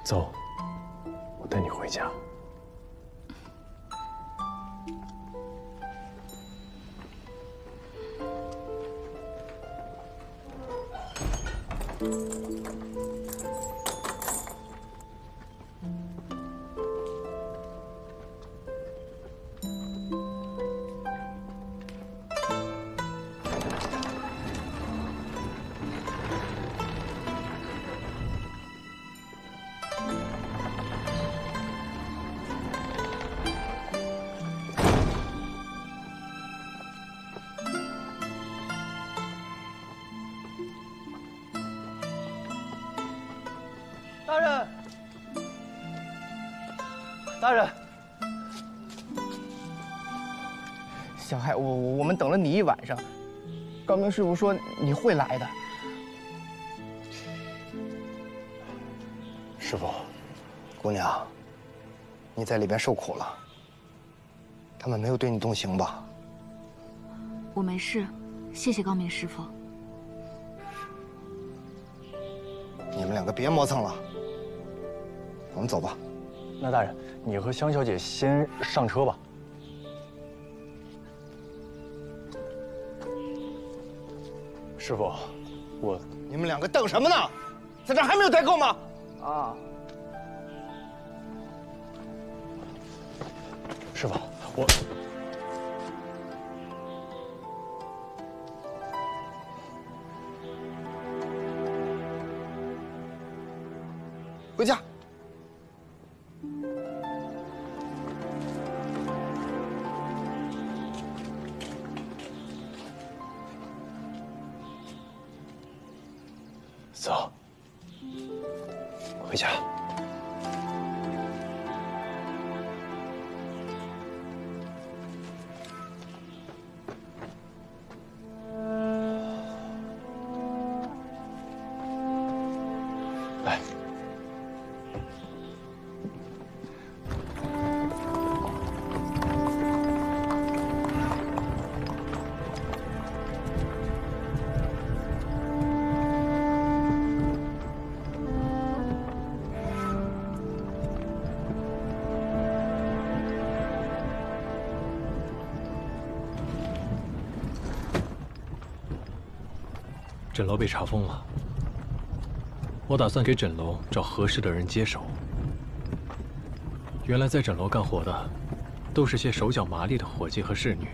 走，我带你回家。大人，大人，小海，我们等了你一晚上，高明师傅说你会来的。师傅，姑娘，你在里边受苦了。他们没有对你动刑吧？我没事，谢谢高明师傅。你们两个别磨蹭了，我们走吧。那大人，你和香小姐先上车吧。师傅，你们两个等什么呢？在这还没有待够吗？啊，师傅，我回家。走，回家。来。枕楼被查封了，我打算给枕楼找合适的人接手。原来在枕楼干活的，都是些手脚麻利的伙计和侍女，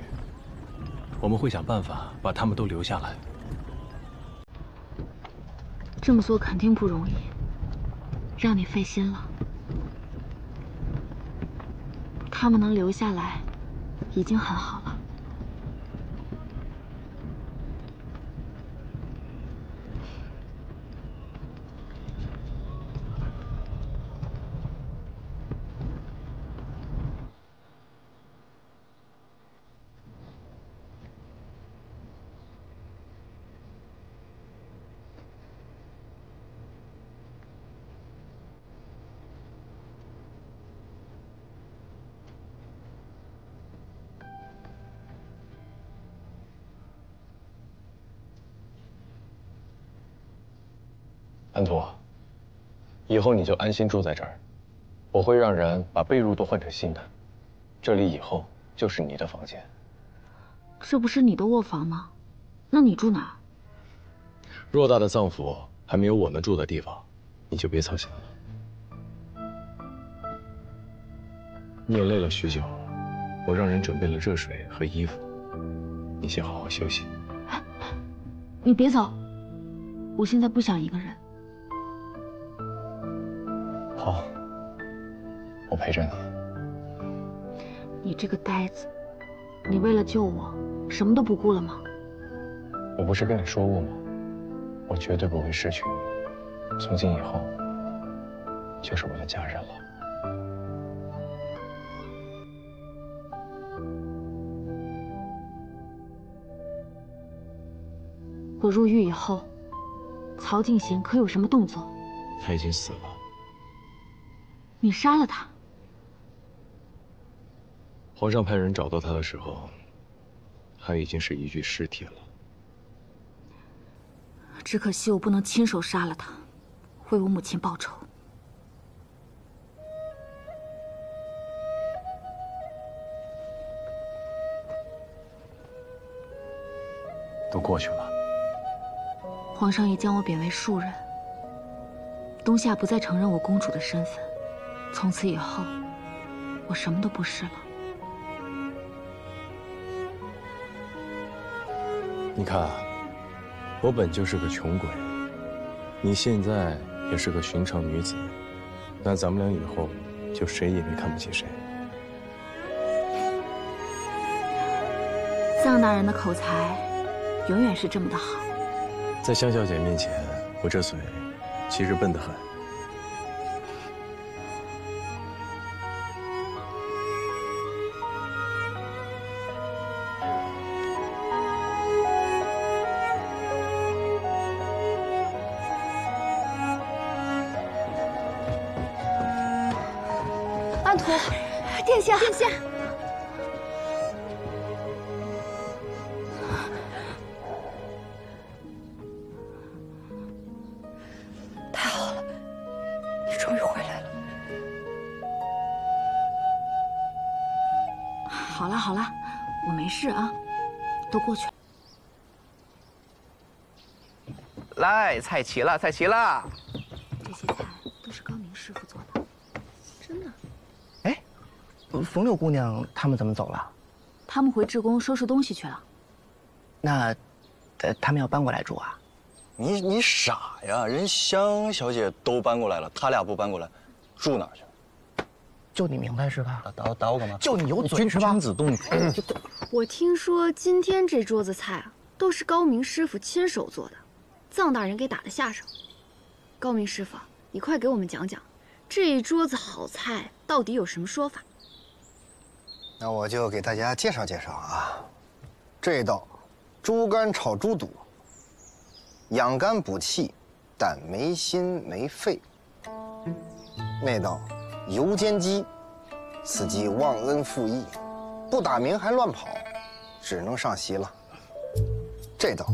我们会想办法把他们都留下来。这么做肯定不容易，让你费心了。他们能留下来，已经很好了。安图，以后你就安心住在这儿，我会让人把被褥都换成新的，这里以后就是你的房间。这不是你的卧房吗？那你住哪儿？偌大的藏府还没有我们住的地方，你就别操心了。你也累了许久，我让人准备了热水和衣服，你先好好休息。你别走，我现在不想一个人。好，我陪着你。你这个呆子，你为了救我，什么都不顾了吗？我不是跟你说过吗？我绝对不会失去你，从今以后就是我的家人了。我入狱以后，曹静行可有什么动作？他已经死了。你杀了他？皇上派人找到他的时候，他已经是一具尸体了。只可惜我不能亲手杀了他，为我母亲报仇。都过去了。皇上已将我贬为庶人，东夏不再承认我公主的身份，从此以后，我什么都不是了。你看啊，我本就是个穷鬼，你现在也是个寻常女子，那咱们俩以后就谁也别看不起谁。臧大人的口才永远是这么的好。在香小姐面前，我这嘴其实笨得很。安图，殿下，殿下。太好了，你终于回来了。好了好了，我没事啊，都过去了。来，菜齐了，菜齐了。这些菜都是高明师傅做的，真的。哎，冯六姑娘他们怎么走了？他们回智宫收拾东西去了。那，他们要搬过来住啊？你傻呀！人香小姐都搬过来了，他俩不搬过来，住哪儿去？就你明白是吧？打我干嘛？就你有嘴是吧？君子动土。我听说今天这桌子菜啊，都是高明师傅亲手做的，臧大人给打的下手。高明师傅，你快给我们讲讲，这一桌子好菜到底有什么说法？那我就给大家介绍介绍啊，这道猪肝炒猪肚，养肝补气，但没心没肺。那道油煎鸡，此鸡忘恩负义，不打鸣还乱跑，只能上席了。这道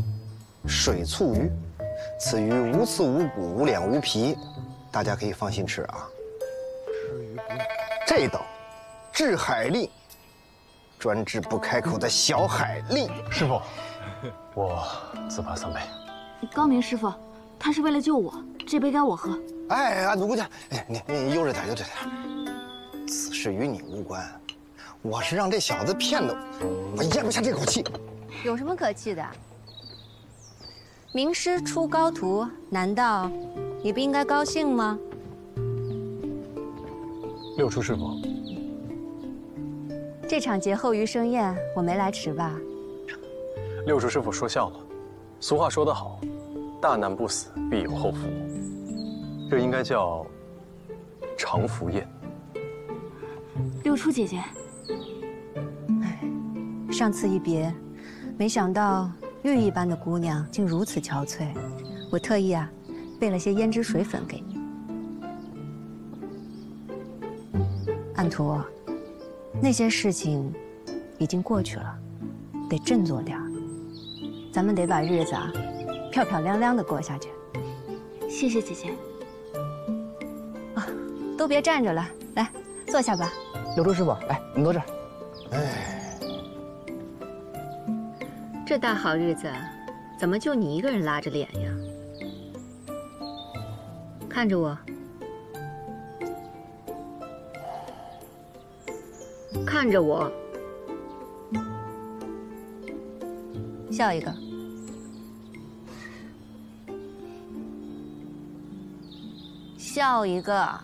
水醋鱼，此鱼无刺无骨无脸无皮，大家可以放心吃啊。吃鱼不腻。这道治海蛎，专治不开口的小海蛎。师傅，我自罚3杯。高明师傅，他是为了救我，这杯该我喝。哎，安徒姑娘，哎，你悠着点，悠着点。此事与你无关，我是让这小子骗的，我咽不下这口气。有什么可气的？名师出高徒，难道你不应该高兴吗？六叔师傅，这场劫后余生宴我没来迟吧？六叔师傅说笑了。俗话说得好，大难不死，必有后福。这应该叫长福宴。六初姐姐，上次一别，没想到玉一般的姑娘竟如此憔悴，我特意备了些胭脂水粉给你。安图，那些事情已经过去了，得振作点儿。咱们得把日子漂漂亮亮的过下去。谢谢姐姐。都别站着了，来坐下吧。刘周师傅，来，你坐这儿。哎，这大好日子，怎么就你一个人拉着脸呀？看着我，看着我，笑一个。笑一个。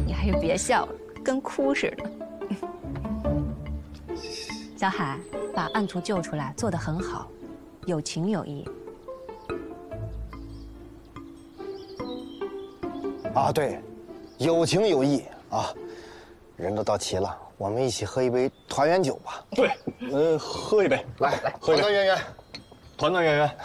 你还是别笑了，跟哭似的。小海把暗图救出来，做得很好，有情有义。啊，对，有情有义啊！人都到齐了，我们一起喝一杯团圆酒吧。对，喝一杯，来，喝一杯，团团圆圆，团团圆圆。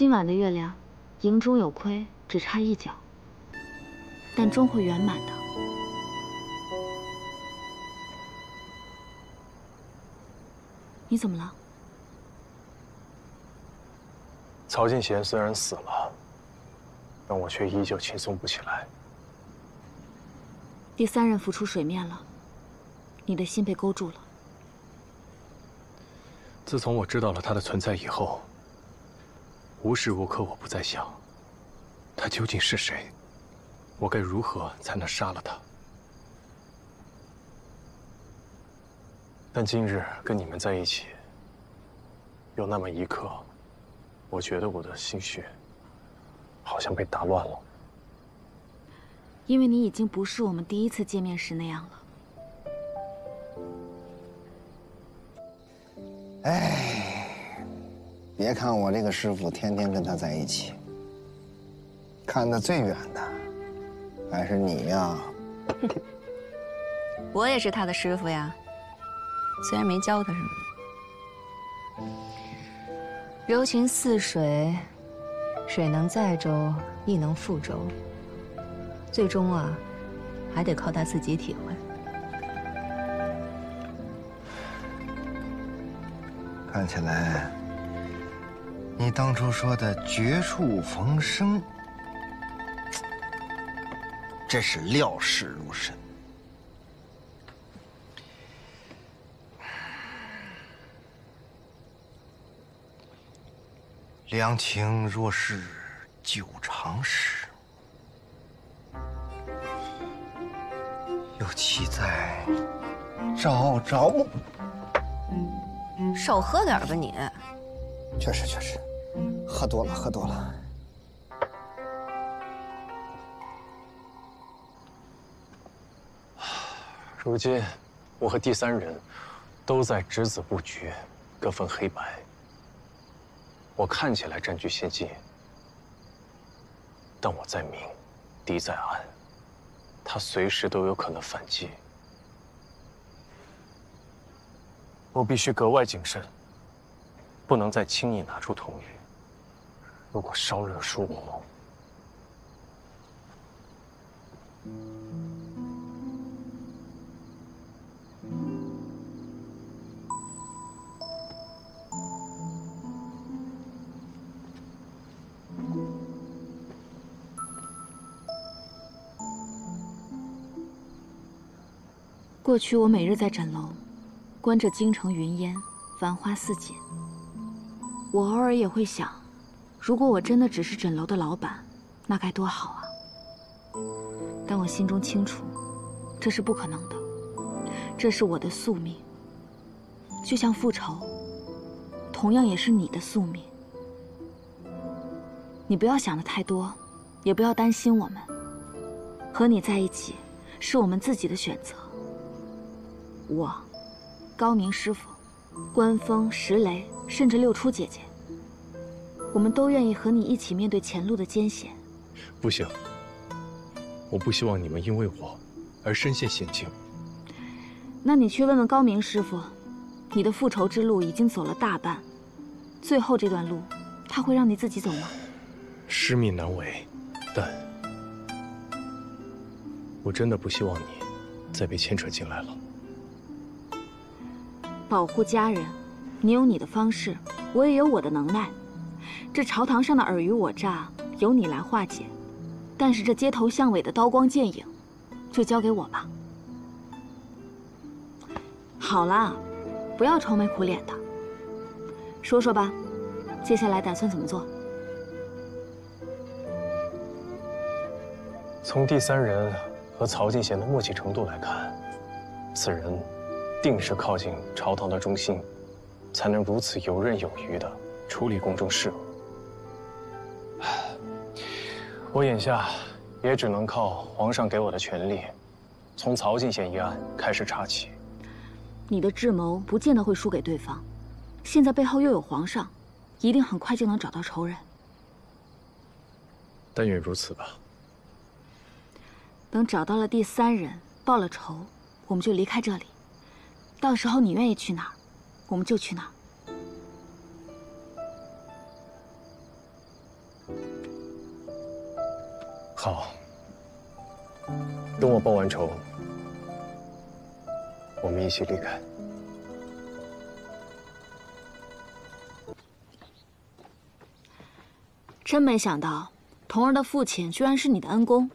今晚的月亮，营中有亏，只差一角，但终会圆满的。你怎么了？曹进贤虽然死了，但我却依旧轻松不起来。第三人浮出水面了，你的心被勾住了。自从我知道了他的存在以后，无时无刻我不在想，他究竟是谁？我该如何才能杀了他？但今日跟你们在一起，有那么一刻，我觉得我的心绪好像被打乱了。因为你已经不是我们第一次见面时那样了。哎，别看我这个师傅天天跟他在一起，看得最远的还是你呀。我也是他的师傅呀，虽然没教他什么。柔情似水，水能载舟，亦能覆舟。最终啊，还得靠他自己体会。看起来，你当初说的绝处逢生，真是料事如神。两情若是久长时，又岂在朝朝暮？少喝点吧你。确实，喝多了。如今，我和第三人都在只字不决，各分黑白。我看起来占据先机，但我在明，敌在暗，他随时都有可能反击。我必须格外谨慎，不能再轻易拿出铜玉。如果稍惹疏忽，过去我每日在枕楼，观着京城云烟，繁花似锦。我偶尔也会想，如果我真的只是枕楼的老板，那该多好啊！但我心中清楚，这是不可能的，这是我的宿命。就像复仇，同样也是你的宿命。你不要想得太多，也不要担心我们。和你在一起，是我们自己的选择。我，高明师傅，关风、石雷，甚至六出姐姐，我们都愿意和你一起面对前路的艰险。不行，我不希望你们因为我而身陷险境。那你去问问高明师傅，你的复仇之路已经走了大半，最后这段路，他会让你自己走吗？师命难违，但我真的不希望你再被牵扯进来了。保护家人，你有你的方式，我也有我的能耐。这朝堂上的尔虞我诈，由你来化解，但是这街头巷尾的刀光剑影，就交给我吧。好啦，不要愁眉苦脸的，说说吧，接下来打算怎么做？从第三人和曹进贤的默契程度来看，此人定是靠近朝堂的中心，才能如此游刃有余地处理宫中事务。我眼下也只能靠皇上给我的权力，从曹进贤一案开始查起。你的智谋不见得会输给对方，现在背后又有皇上，一定很快就能找到仇人。但愿如此吧。等找到了第三人，报了仇，我们就离开这里。到时候你愿意去哪儿，我们就去哪儿。好，等我报完仇，我们一起离开。真没想到，童儿的父亲居然是你的恩公。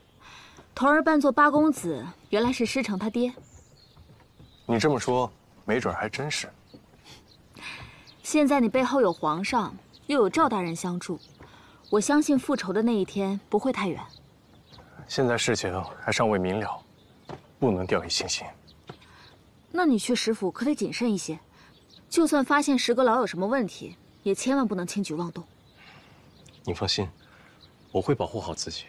童儿扮作八公子，原来是师承他爹。你这么说，没准还真是。现在你背后有皇上，又有赵大人相助，我相信复仇的那一天不会太远。现在事情还尚未明了，不能掉以轻心。那你去石府可得谨慎一些，就算发现石阁老有什么问题，也千万不能轻举妄动。你放心，我会保护好自己。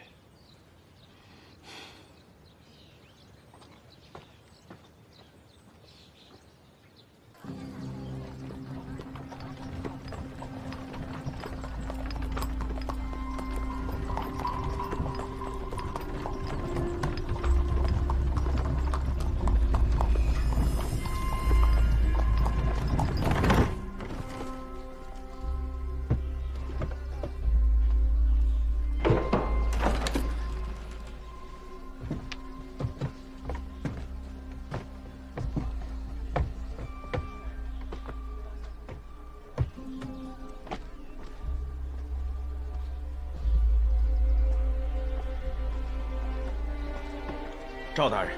赵大人，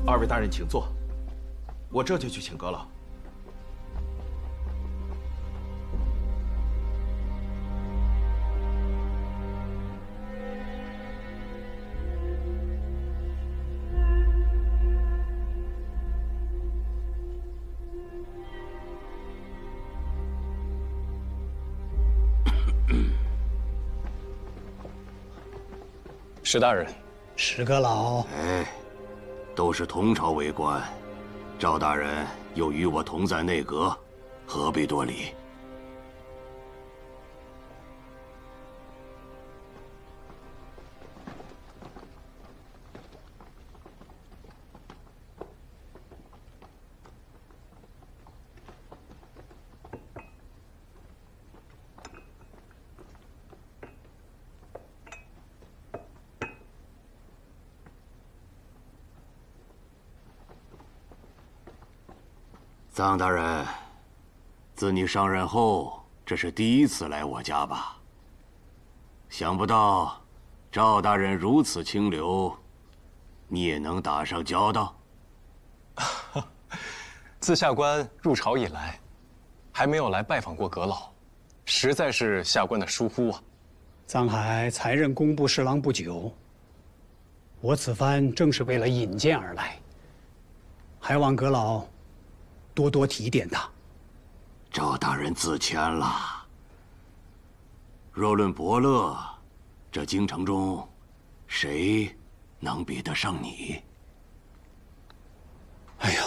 二位大人请坐，我这就去请阁老。石大人，石阁老，哎，都是同朝为官，赵大人又与我同在内阁，何必多礼？臧大人，自你上任后，这是第一次来我家吧？想不到，赵大人如此清流，你也能打上交道。自下官入朝以来，还没有来拜访过阁老，实在是下官的疏忽啊。臧海才任工部侍郎不久，我此番正是为了引荐而来，还望阁老多多提点他。赵大人自谦了。若论伯乐，这京城中，谁能比得上你？哎呦，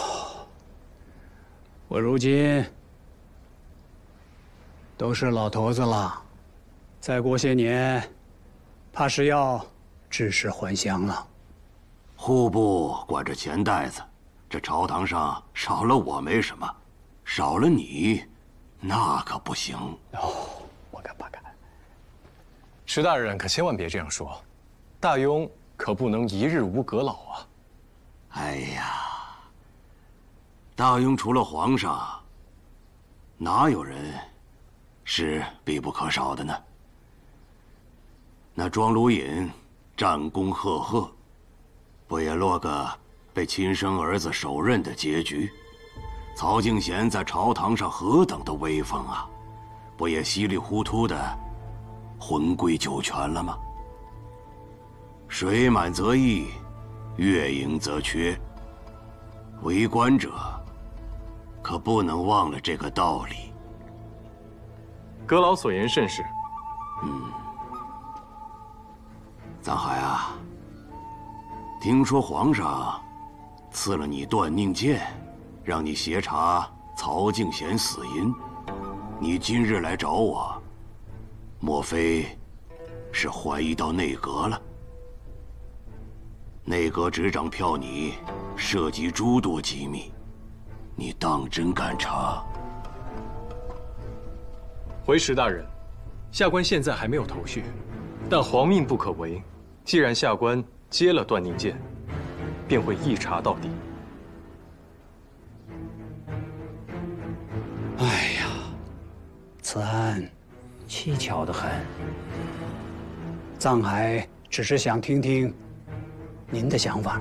我如今都是老头子了，再过些年，怕是要置世还乡了。户部管着钱袋子，这朝堂上少了我没什么，少了你，那可不行。哦，我可不敢。石大人可千万别这样说，大庸可不能一日无阁老啊。哎呀，大庸除了皇上，哪有人是必不可少的呢？那庄卢隐战功赫赫，不也落个被亲生儿子手刃的结局？曹敬贤在朝堂上何等的威风啊，不也稀里糊涂的魂归九泉了吗？水满则溢，月盈则缺。为官者可不能忘了这个道理。阁老所言甚是。臧海啊，听说皇上赐了你断宁剑，让你协查曹敬贤死因。你今日来找我，莫非是怀疑到内阁了？内阁执掌票拟涉及诸多机密，你当真敢查？回石大人，下官现在还没有头绪，但皇命不可违。既然下官接了断定剑，便会一查到底。哎呀，此案蹊跷得很。藏海只是想听听您的想法。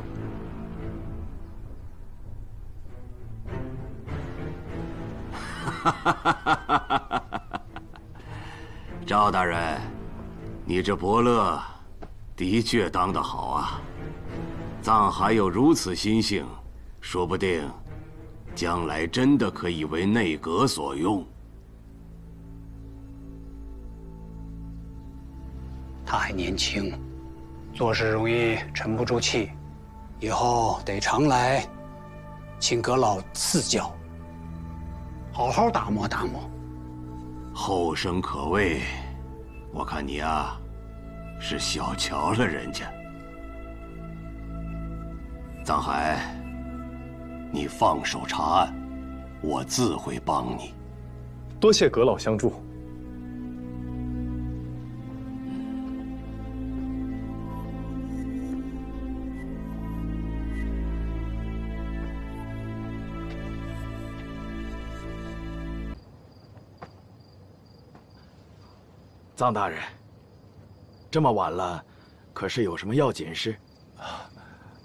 赵大人，你这伯乐的确当得好啊！藏海有如此心性，说不定将来真的可以为内阁所用。他还年轻，做事容易沉不住气，以后得常来，请阁老赐教，好好打磨打磨。后生可畏，我看你啊，是小瞧了人家。藏海，你放手查案，我自会帮你。多谢阁老相助。藏大人，这么晚了，可是有什么要紧事？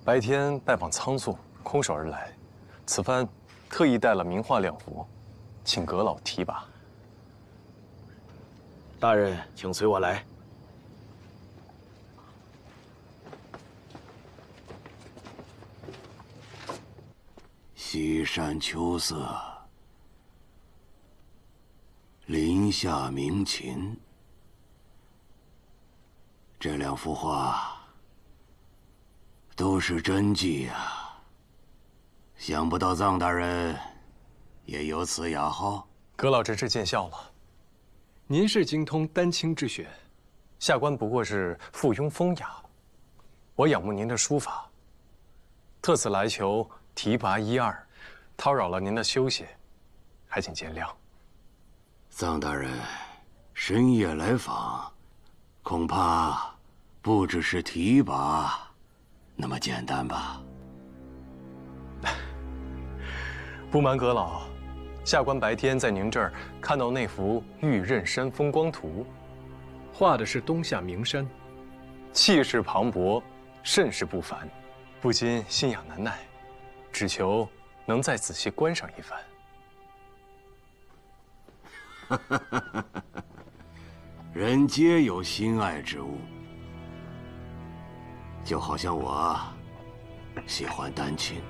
白天拜访仓促，空手而来，此番特意带了名画2幅，请阁老提拔。大人，请随我来。西山秋色，林下鸣禽。这2幅画都是真迹呀！想不到藏大人也有此雅好。阁老真是见笑了。您是精通丹青之学，下官不过是附庸风雅。我仰慕您的书法，特此来求提拔1、2，叨扰了您的休息，还请见谅。藏大人深夜来访，恐怕不只是提拔那么简单吧？不瞒阁老，下官白天在您这儿看到那幅《玉刃山风光图》，画的是冬夏名山，气势磅礴，甚是不凡，不禁心痒难耐，只求能再仔细观赏一番。人皆有心爱之物，就好像我喜欢丹青，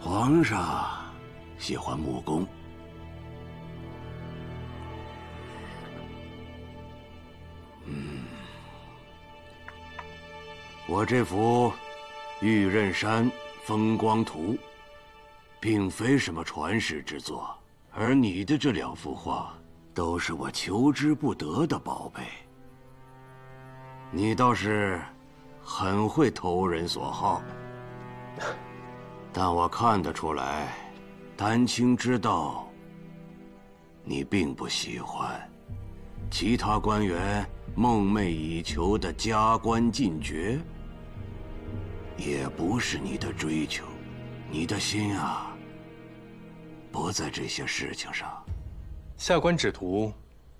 皇上喜欢木工。我这幅《玉刃山风光图》并非什么传世之作，而你的这2幅画都是我求之不得的宝贝。你倒是很会投人所好，但我看得出来，丹青之道你并不喜欢，其他官员梦寐以求的加官进爵，也不是你的追求。你的心啊，不在这些事情上。下官只图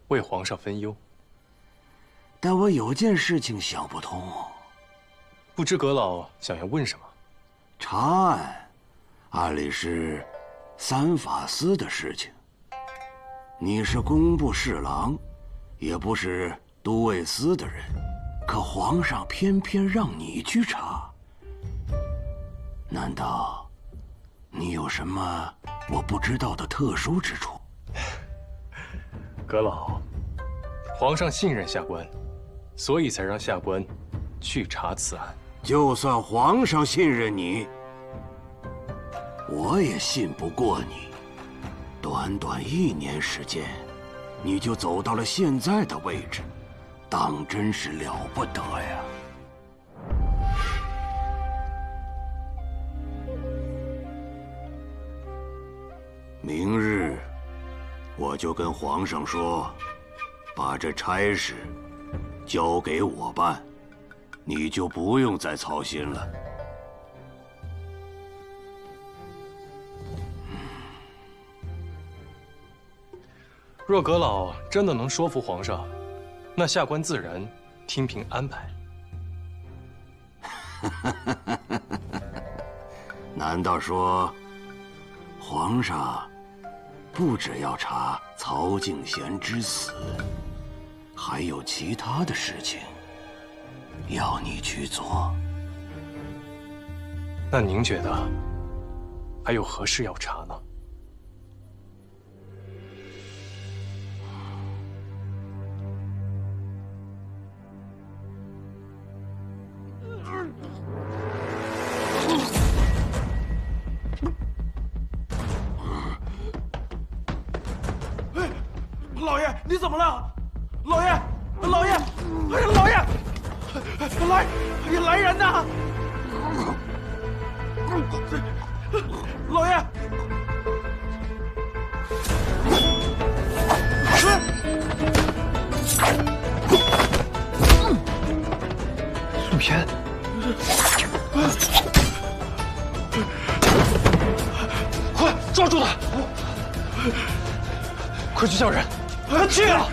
为皇上分忧。但我有件事情想不通，不知阁老想要问什么？查案，按理是3法司的事情。你是工部侍郎，也不是都尉司的人，可皇上偏偏让你去查。难道你有什么我不知道的特殊之处？阁老，皇上信任下官，所以才让下官去查此案。就算皇上信任你，我也信不过你。短短1年时间，你就走到了现在的位置，当真是了不得呀！明日我就跟皇上说，把这差事交给我办，你就不用再操心了。若阁老真的能说服皇上，那下官自然听凭安排。难道说，皇上不只要查曹敬贤之死，还有其他的事情要你去做？那您觉得还有何事要查呢？老爷，你怎么了？老爷，老爷，老爷，来人呐！老爷，陆偏，快抓住他！快去叫人！去啊！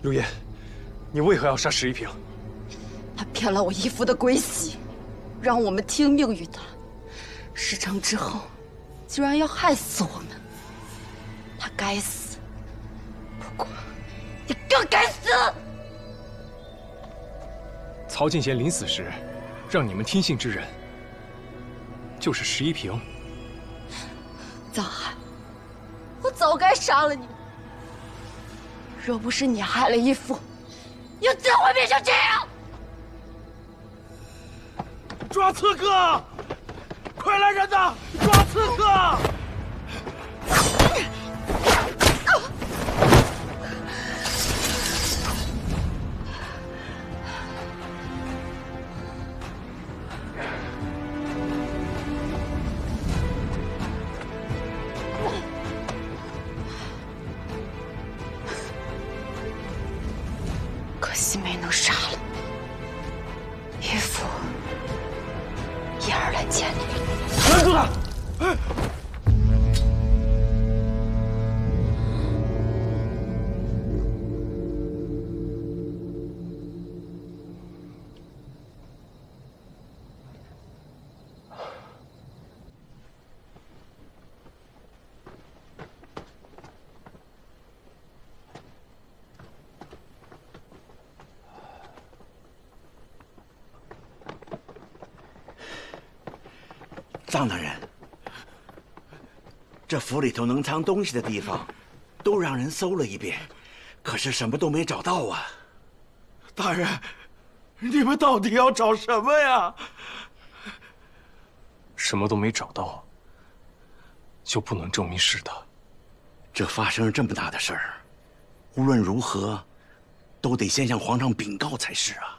陆烨，你为何要杀石一平？他骗了我义父的归西，让我们听命于他。事成之后，居然要害死我们。他该死，不过你更该死！曹敬贤临死时，让你们听信之人，就是石一平。藏海，我早该杀了你。若不是你害了义父，又怎会变成这样？抓刺客！快来人呐！抓刺客！可惜没能杀了义父，因而来见你。拦住他！藏大人，这府里头能藏东西的地方，都让人搜了一遍，可是什么都没找到啊！大人，你们到底要找什么呀？什么都没找到，就不能证明是他。这发生了这么大的事儿，无论如何，都得先向皇上禀告才是啊。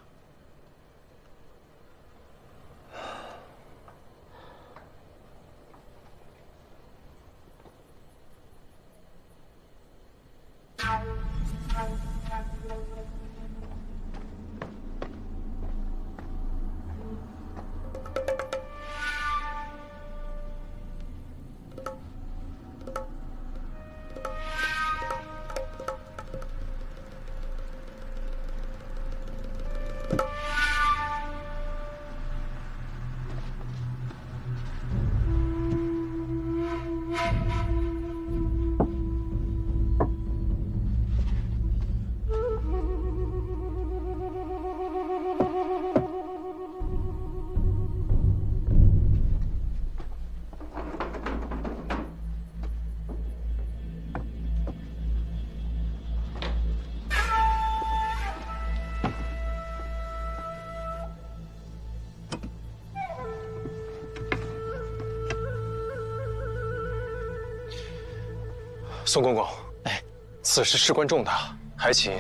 宋公公，哎，此事事关重大，还请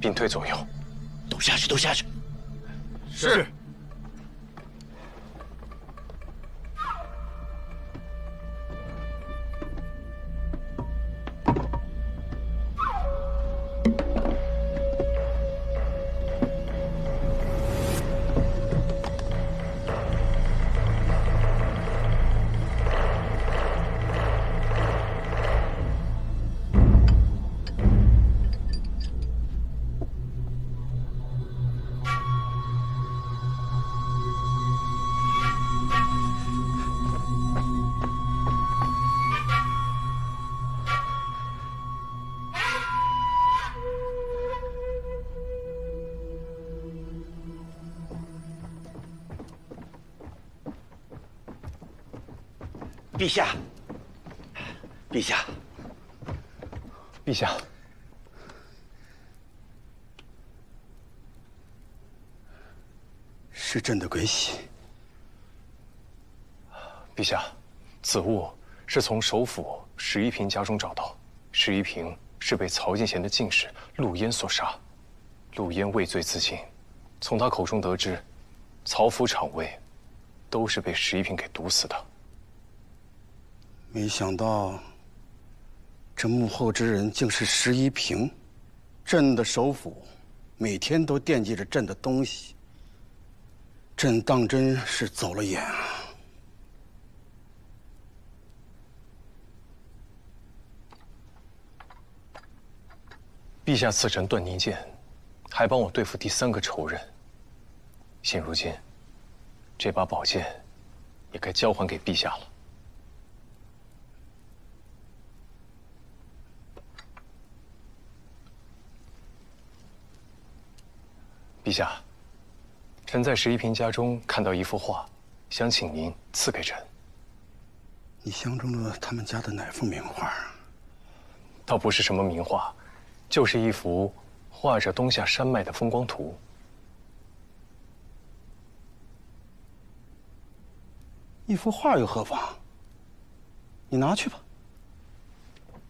屏退左右。都下去，都下去。是。陛下，陛下，陛下，是朕的鬼玺。陛下，此物是从首府石一平家中找到。石一平是被曹进贤的近侍陆焉所杀，陆焉畏罪自尽。从他口中得知，曹府厂卫都是被石一平给毒死的。没想到，这幕后之人竟是石一平。朕的首府每天都惦记着朕的东西，朕当真是走了眼啊！陛下赐臣断宁剑，还帮我对付第3个仇人。现如今，这把宝剑也该交还给陛下了。陛下，臣在石一平家中看到一幅画，想请您赐给臣。你相中了他们家的哪幅名画？倒不是什么名画，就是一幅画着东夏山脉的风光图。一幅画又何妨？你拿去吧。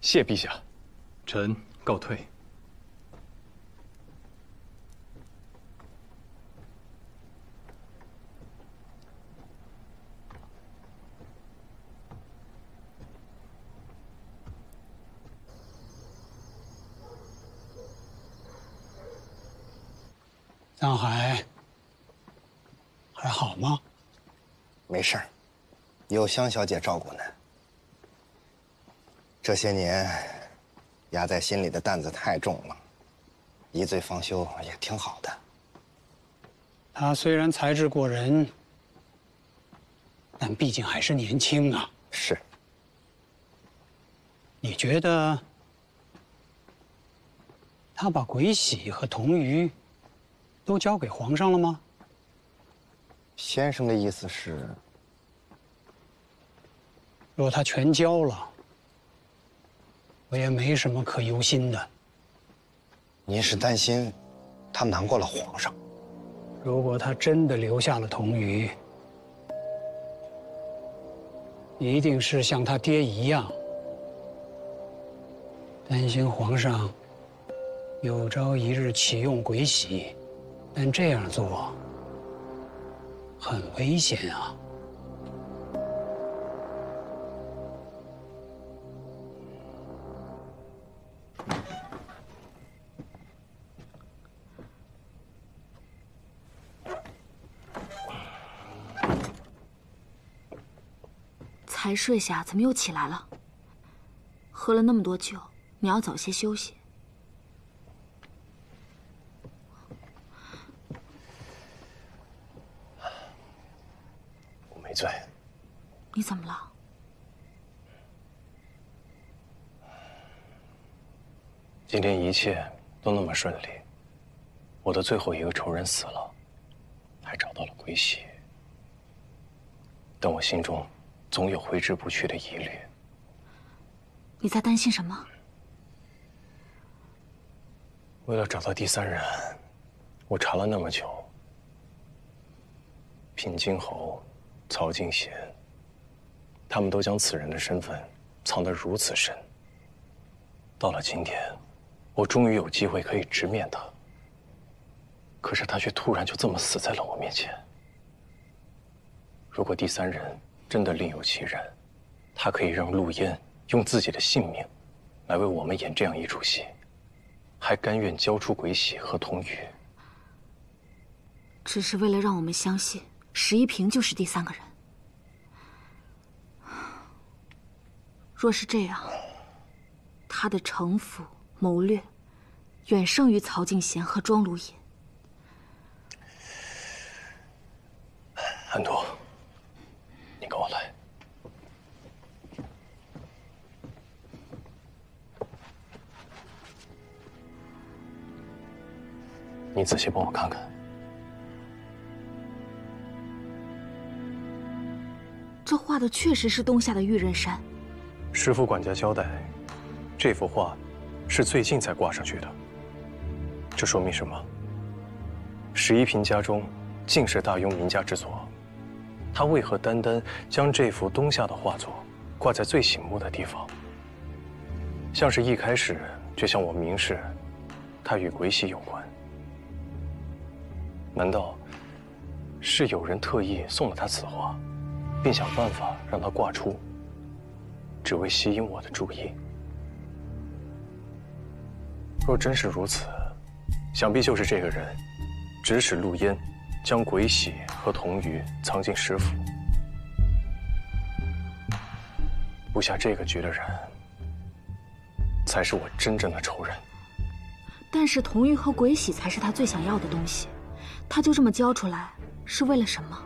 谢陛下，臣告退。江海，还好吗？没事儿，有香小姐照顾呢。这些年，压在心里的担子太重了，一醉方休也挺好的。他虽然才智过人，但毕竟还是年轻啊。是。你觉得他把鬼玺和铜鱼都交给皇上了吗？先生的意思是，若他全交了，我也没什么可忧心的。您是担心他瞒过了皇上？如果他真的留下了铜鱼，一定是像他爹一样，担心皇上有朝一日启用鬼玺，但这样做很危险啊。才睡下，怎么又起来了？喝了那么多酒，你要早些休息。我没醉。你怎么了？今天一切都那么顺利，我的最后一个仇人死了，还找到了鬼玺，但我心中总有挥之不去的疑虑。你在担心什么？为了找到第三人，我查了那么久。品京侯、曹敬贤，他们都将此人的身份藏得如此深。到了今天，我终于有机会可以直面他。可是他却突然就这么死在了我面前。如果第三人真的另有其人，他可以让陆烟用自己的性命来为我们演这样一出戏，还甘愿交出鬼玺和童宇，只是为了让我们相信石一平就是第三个人。若是这样，他的城府谋略远胜于曹敬贤和庄如隐。安朵，你跟我来。你仔细帮我看看。这画的确实是东夏的玉刃山。师傅管家交代，这幅画是最近才挂上去的。这说明什么？石一平家中竟是大庸名家之作，他为何单单将这幅东夏的画作挂在最醒目的地方？像是一开始就向我明示，它与鬼玺有关。难道是有人特意送了他此画，并想办法让他挂出，只为吸引我的注意？若真是如此，想必就是这个人指使陆烟将鬼玺和童鱼藏进石府。布下这个局的人，才是我真正的仇人。但是童玉和鬼玺才是他最想要的东西，他就这么交出来，是为了什么？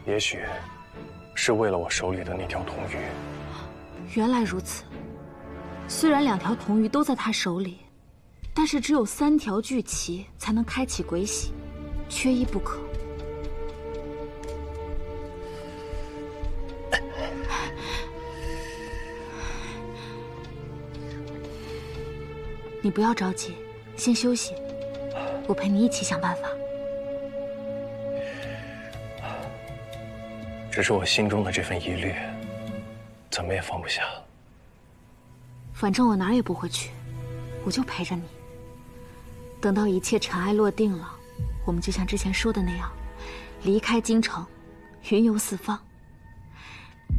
也许是为了我手里的那条童鱼。原来如此。虽然2条童鱼都在他手里，但是只有3条聚齐才能开启鬼玺，缺一不可。你不要着急，先休息，我陪你一起想办法。只是我心中的这份疑虑，怎么也放不下。反正我哪儿也不会去，我就陪着你。等到一切尘埃落定了，我们就像之前说的那样，离开京城，云游四方。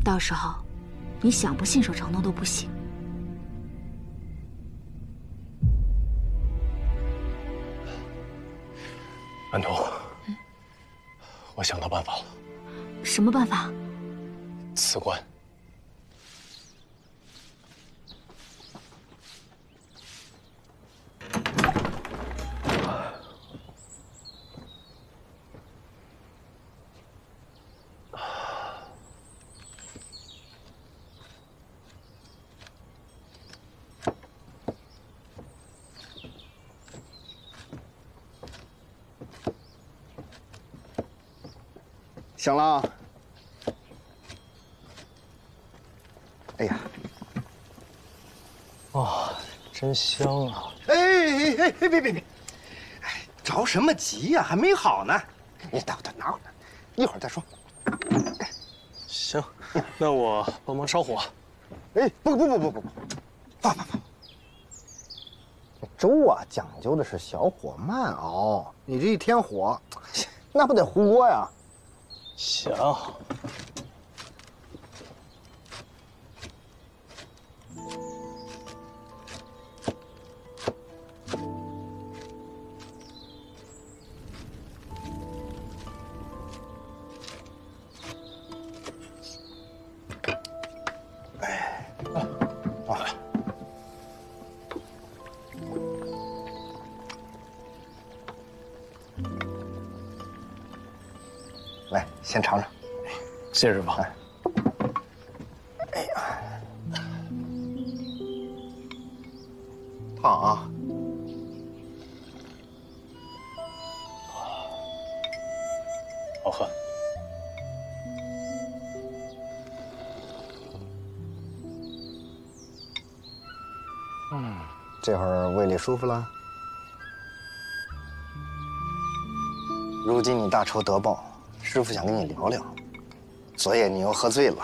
到时候，你想不信守承诺都不行。安童，我想到办法了。什么办法？辞官。醒了。哎呀，哇，真香啊！哎，别！哎，着什么急呀？还没好呢。你等会拿会儿，一会儿再说。行，那我帮忙烧火。哎，不，放。粥啊，讲究的是小火慢熬，你这一添火，那不得糊锅呀？行。来，先尝尝。谢师傅。哎呀，烫啊！好喝。这会儿胃里舒服了。如今你大仇得报，师傅想跟你聊聊。昨夜你又喝醉了，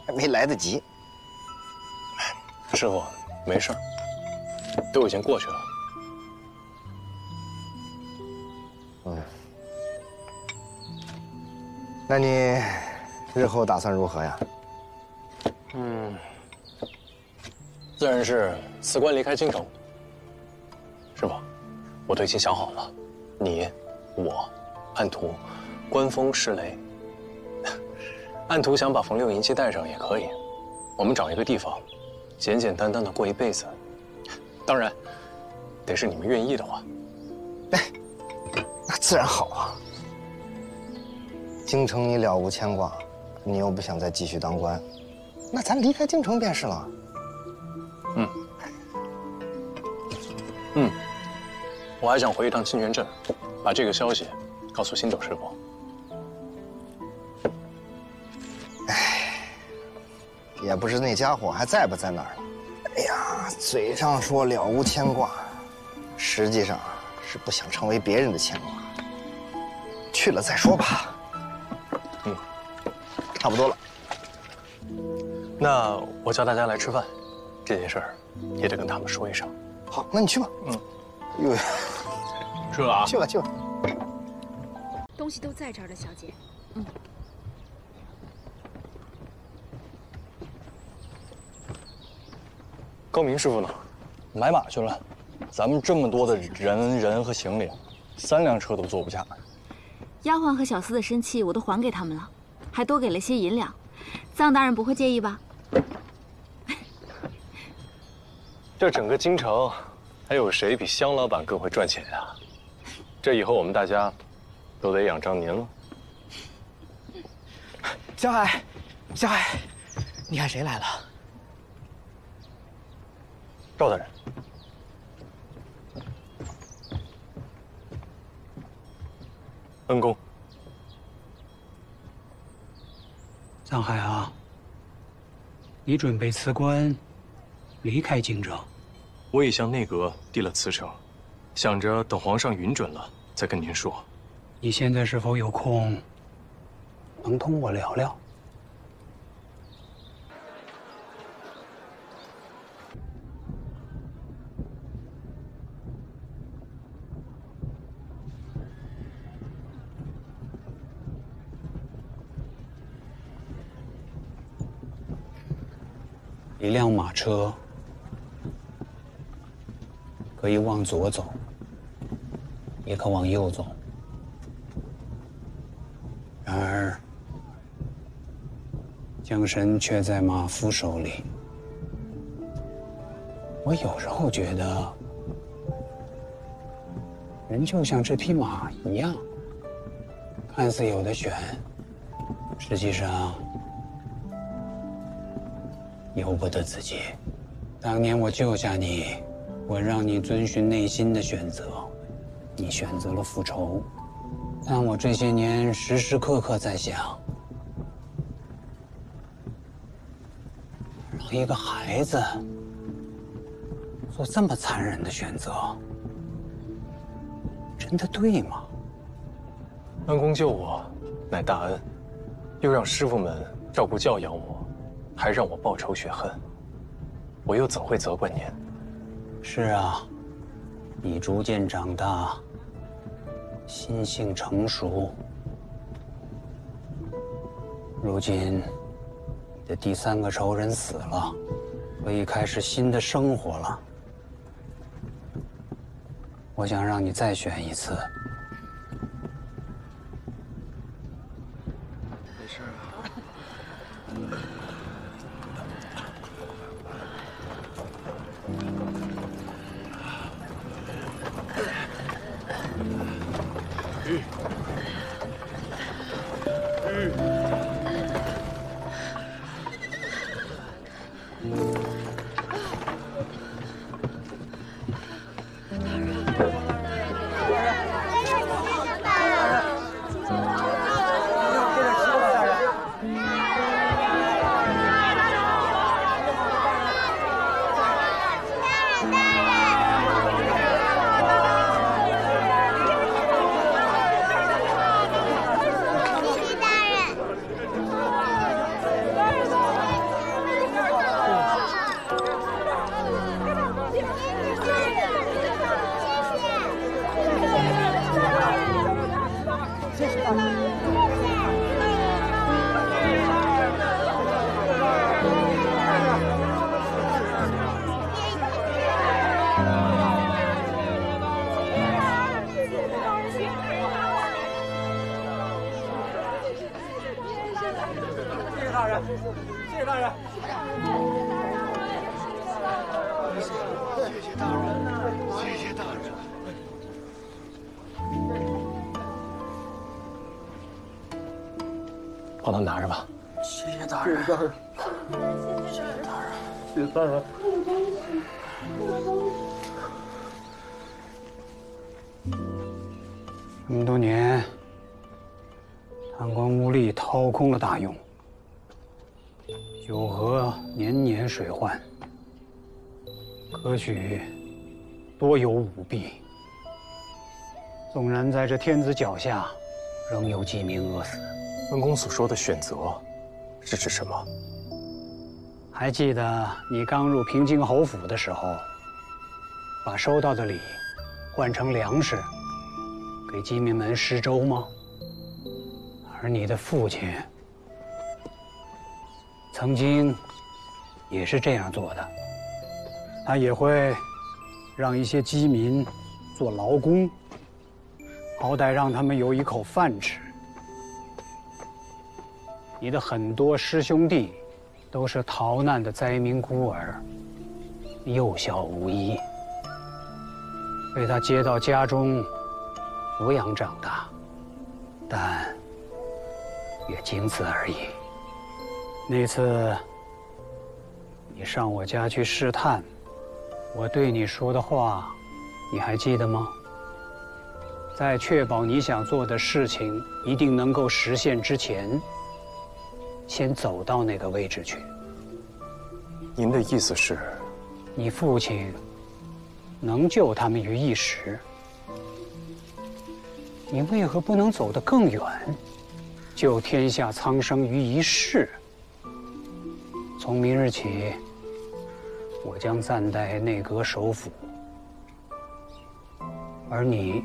还没来得及。师傅，没事儿，都已经过去了。那你日后打算如何呀？自然是辞官离开京城。师傅，我都已经想好了，你、我、暗图，官封施雷。暗图想把冯六银妻带上也可以，我们找一个地方，简简单单的过一辈子。当然，得是你们愿意的话。哎，那自然好啊。京城你了无牵挂，你又不想再继续当官，那咱离开京城便是了。我还想回一趟清泉镇，把这个消息告诉星斗师傅。也不知那家伙还在不在那儿了。哎呀，嘴上说了无牵挂，实际上是不想成为别人的牵挂。去了再说吧。差不多了。那我叫大家来吃饭，这件事儿也得跟他们说一声。好，那你去吧。哟，去了啊。去了。东西都在这儿了，小姐。高明师傅呢？买马去了。咱们这么多的人和行李，3辆车都坐不下。丫鬟和小厮的生气我都还给他们了，还多给了些银两。臧大人不会介意吧？这整个京城，还有谁比香老板更会赚钱呀？这以后我们大家都得仰仗您了。小海，你看谁来了？赵大人。恩公。臧海啊，你准备辞官，离开京城？我已向内阁递了辞呈，想着等皇上允准了再跟您说。你现在是否有空，能同我聊聊？一辆马车可以往左走，也可往右走。然而，缰绳却在马夫手里。我有时候觉得，人就像这匹马一样，看似有的选，实际上由不得自己。当年我救下你，我让你遵循内心的选择，你选择了复仇。但我这些年时时刻刻在想，让一个孩子做这么残忍的选择，真的对吗？恩公救我，乃大恩，又让师傅们照顾教养我，还让我报仇雪恨，我又怎会责怪您？是啊，你逐渐长大，心性成熟。如今，你的第3个仇人死了，可以开始新的生活了。我想让你再选一次。没事啊。帮他拿着吧。谢谢大人。谢谢大人。谢谢大人。这么多年，贪官污吏掏空了大雍，九河年年水患，科举多有舞弊。纵然在这天子脚下，仍有几名饿死。温公所说的选择，是指什么？还记得你刚入平津侯府的时候，把收到的礼换成粮食，给饥民们施粥吗？而你的父亲曾经也是这样做的，他也会让一些饥民做劳工，好歹让他们有一口饭吃。你的很多师兄弟都是逃难的灾民孤儿，幼小无依，被他接到家中抚养长大，但也仅此而已。那次你上我家去试探，我对你说的话，你还记得吗？在确保你想做的事情一定能够实现之前，先走到那个位置去。您的意思是，你父亲能救他们于一时，你为何不能走得更远，救天下苍生于一世？从明日起，我将暂代内阁首辅，而你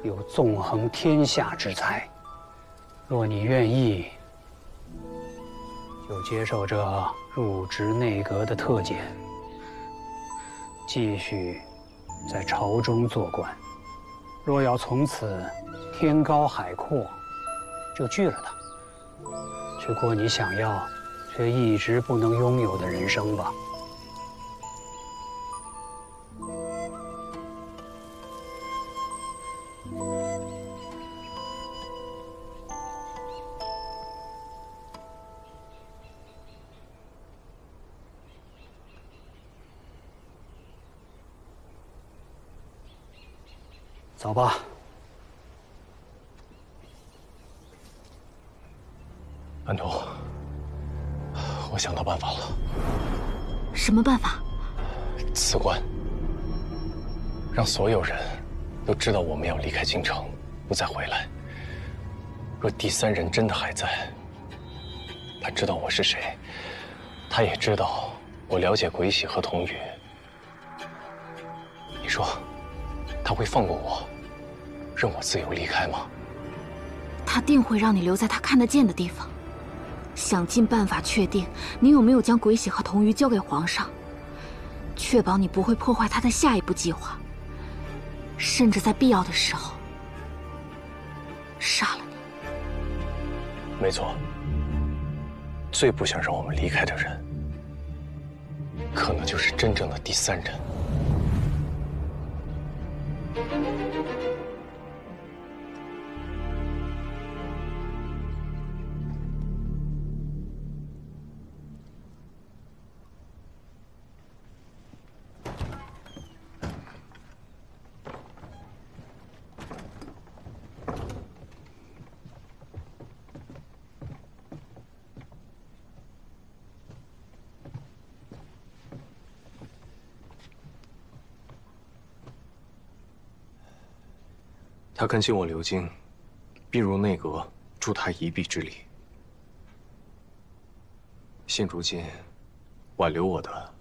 有纵横天下之才，若你愿意，就接受这入职内阁的特检，继续在朝中做官。若要从此天高海阔，就拒了它，去过你想要却一直不能拥有的人生吧。走吧。安童，我想到办法了。什么办法？辞官，让所有人都知道我们要离开京城，不再回来。若第3人真的还在，他知道我是谁，他也知道我了解鬼玺和童宇。你说？他会放过我，让我自由离开吗？他定会让你留在他看得见的地方，想尽办法确定你有没有将鬼玺和铜鱼交给皇上，确保你不会破坏他的下一步计划，甚至在必要的时候杀了你。没错，最不想让我们离开的人，可能就是真正的第三人。他恳请我留京，并入内阁，助他一臂之力。现如今，挽留我的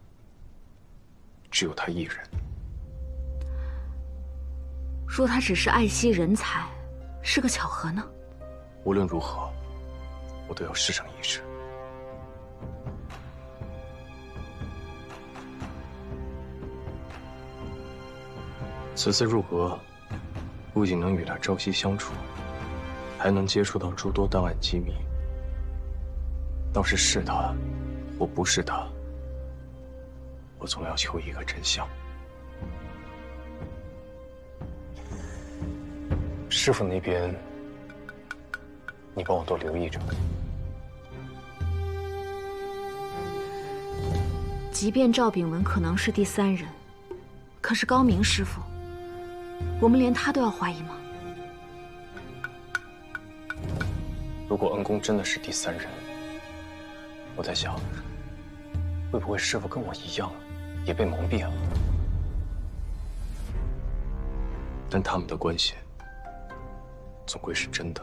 只有他一人。若他只是爱惜人才，是个巧合呢？无论如何，我都要试上一试。此次入阁，不仅能与他朝夕相处，还能接触到诸多档案机密。倒是他，或不是他，我总要求一个真相。师父那边，你帮我多留意着。即便赵秉文可能是第三人，可是高明师傅，我们连他都要怀疑吗？如果恩公真的是第三人，我在想，会不会师父跟我一样，也被蒙蔽了？但他们的关系，总归是真的。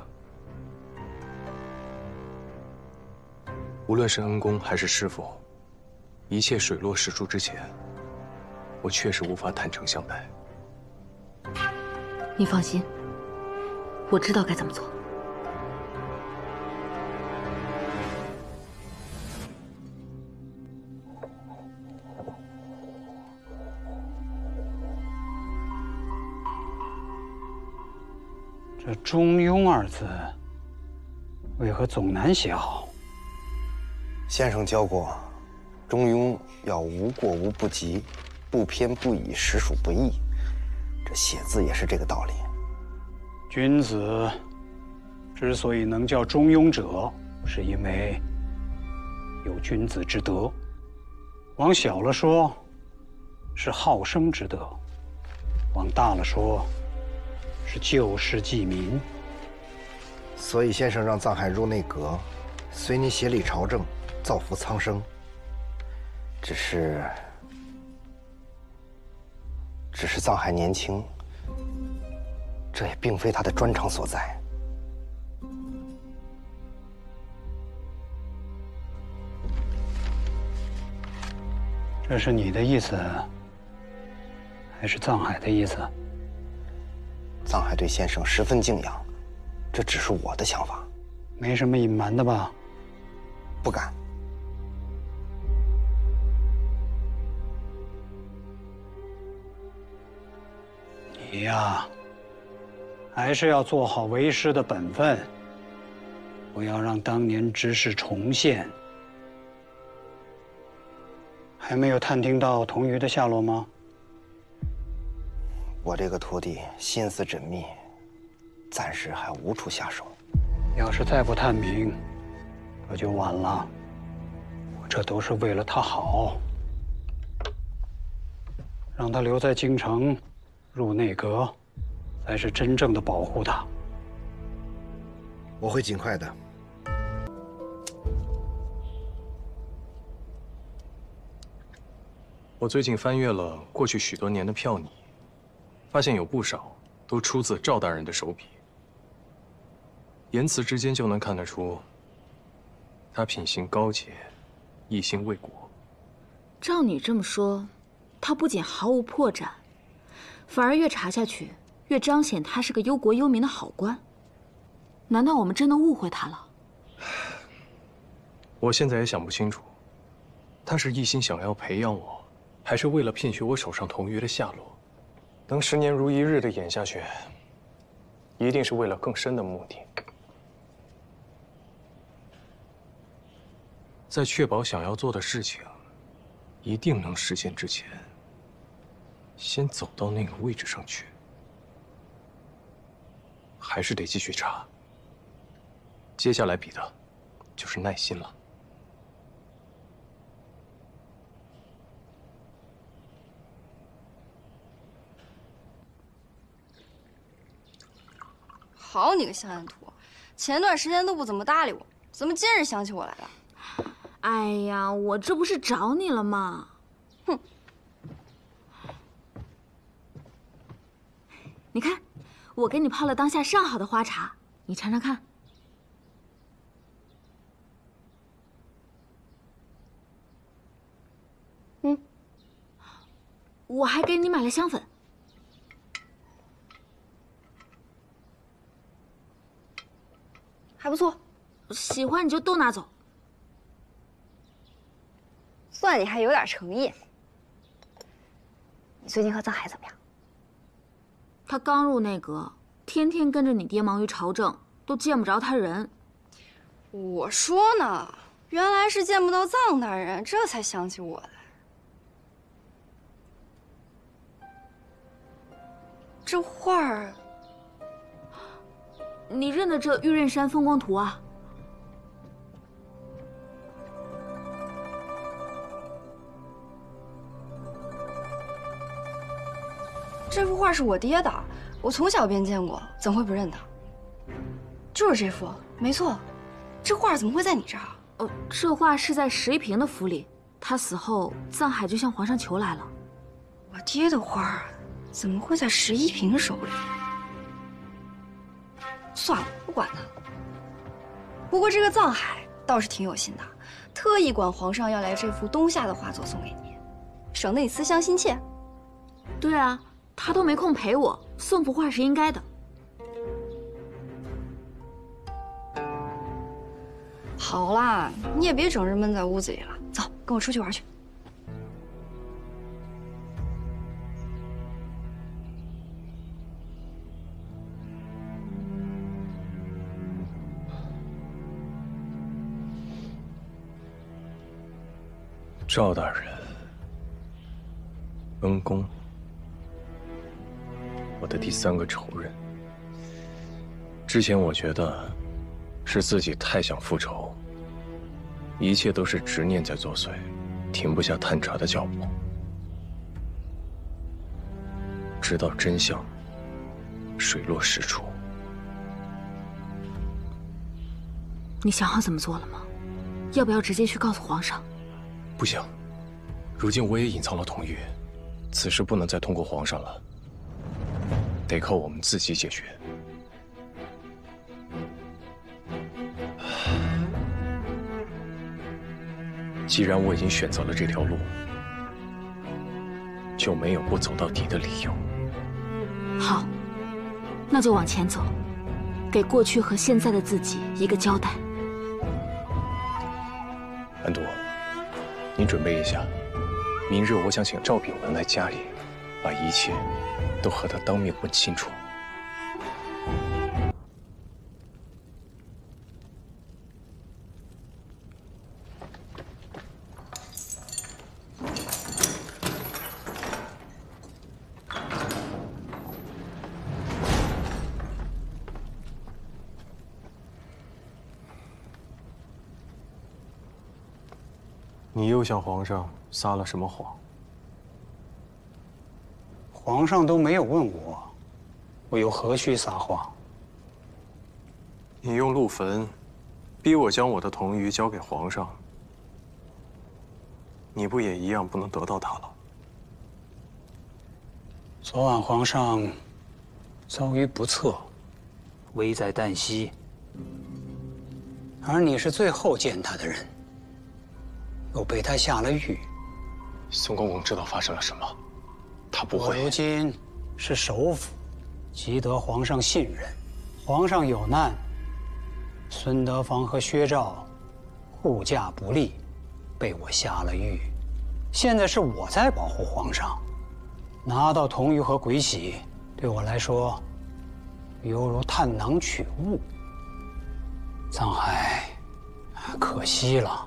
无论是恩公还是师父，一切水落石出之前，我确实无法坦诚相待。你放心，我知道该怎么做。这“中庸”二字，为何总难写好？先生教过，中庸要无过无不及，不偏不倚，实属不易。这写字也是这个道理。君子之所以能叫中庸者，是因为有君子之德；往小了说，是好生之德；往大了说，是救世济民。所以先生让藏海入内阁，随你协理朝政，造福苍生。只是藏海年轻，这也并非他的专长所在。这是你的意思，还是藏海的意思？藏海对先生十分敬仰，这只是我的想法。没什么隐瞒的吧？不敢。你呀，还是要做好为师的本分，不要让当年之事重现。还没有探听到童鱼的下落吗？我这个徒弟心思缜密，暂时还无处下手。要是再不探明，可就晚了。我这都是为了他好，让他留在京城，入内阁，才是真正的保护他。我会尽快的。我最近翻阅了过去许多年的票拟，发现有不少都出自赵大人的手笔。言辞之间就能看得出，他品行高洁，一心为国。照你这么说，他不仅毫无破绽，反而越查下去，越彰显他是个忧国忧民的好官。难道我们真的误会他了？我现在也想不清楚，他是一心想要培养我，还是为了骗取我手上铜鱼的下落？能10年如一日的演下去，一定是为了更深的目的。在确保想要做的事情一定能实现之前，先走到那个位置上去。还是得继续查。接下来比的，就是耐心了。好你个香烟兔，前段时间都不怎么搭理我，怎么今日想起我来了？哎呀，我这不是找你了吗？哼！你看，我给你泡了当下上好的花茶，你尝尝看。我还给你买了香粉。还不错，喜欢你就都拿走。算你还有点诚意。你最近和藏海怎么样？他刚入内阁，天天跟着你爹忙于朝政，都见不着他人。我说呢，原来是见不到藏大人，这才想起我来。这画儿，你认得这玉刃山风光图啊？这幅画是我爹的，我从小便见过，怎会不认得？就是这幅，没错。这画怎么会在你这儿？这画是在石一平的府里，他死后，藏海就向皇上求来了。我爹的画怎么会在石一平手里？算了，不管他。不过这个藏海倒是挺有心的，特意管皇上要来这幅冬夏的画作送给你，省得你思乡心切。对啊，他都没空陪我，送幅画是应该的。好啦，你也别整日闷在屋子里了，走，跟我出去玩去。赵大人，恩公，我的第3个仇人。之前我觉得是自己太想复仇，一切都是执念在作祟，停不下探查的脚步。直到真相水落石出。你想好怎么做了吗？要不要直接去告诉皇上？不行，如今我也隐藏了铜玉，此事不能再通过皇上了，得靠我们自己解决。既然我已经选择了这条路，就没有不走到底的理由。好，那就往前走，给过去和现在的自己一个交代。安都，你准备一下，明日我想请赵秉文来家里，把一切都和他当面问清楚。你又向皇上撒了什么谎？皇上都没有问我，我又何须撒谎？你用陆坟逼我将我的铜鱼交给皇上，你不也一样不能得到它了？昨晚皇上遭遇不测，危在旦夕，而你是最后见他的人。又被他下了狱。宋公公知道发生了什么，他不会。我如今是首辅，极得皇上信任。皇上有难，孙德芳和薛兆护驾不力，被我下了狱。现在是我在保护皇上，拿到童鱼和鬼玺，对我来说，犹如探囊取物。藏海，可惜了。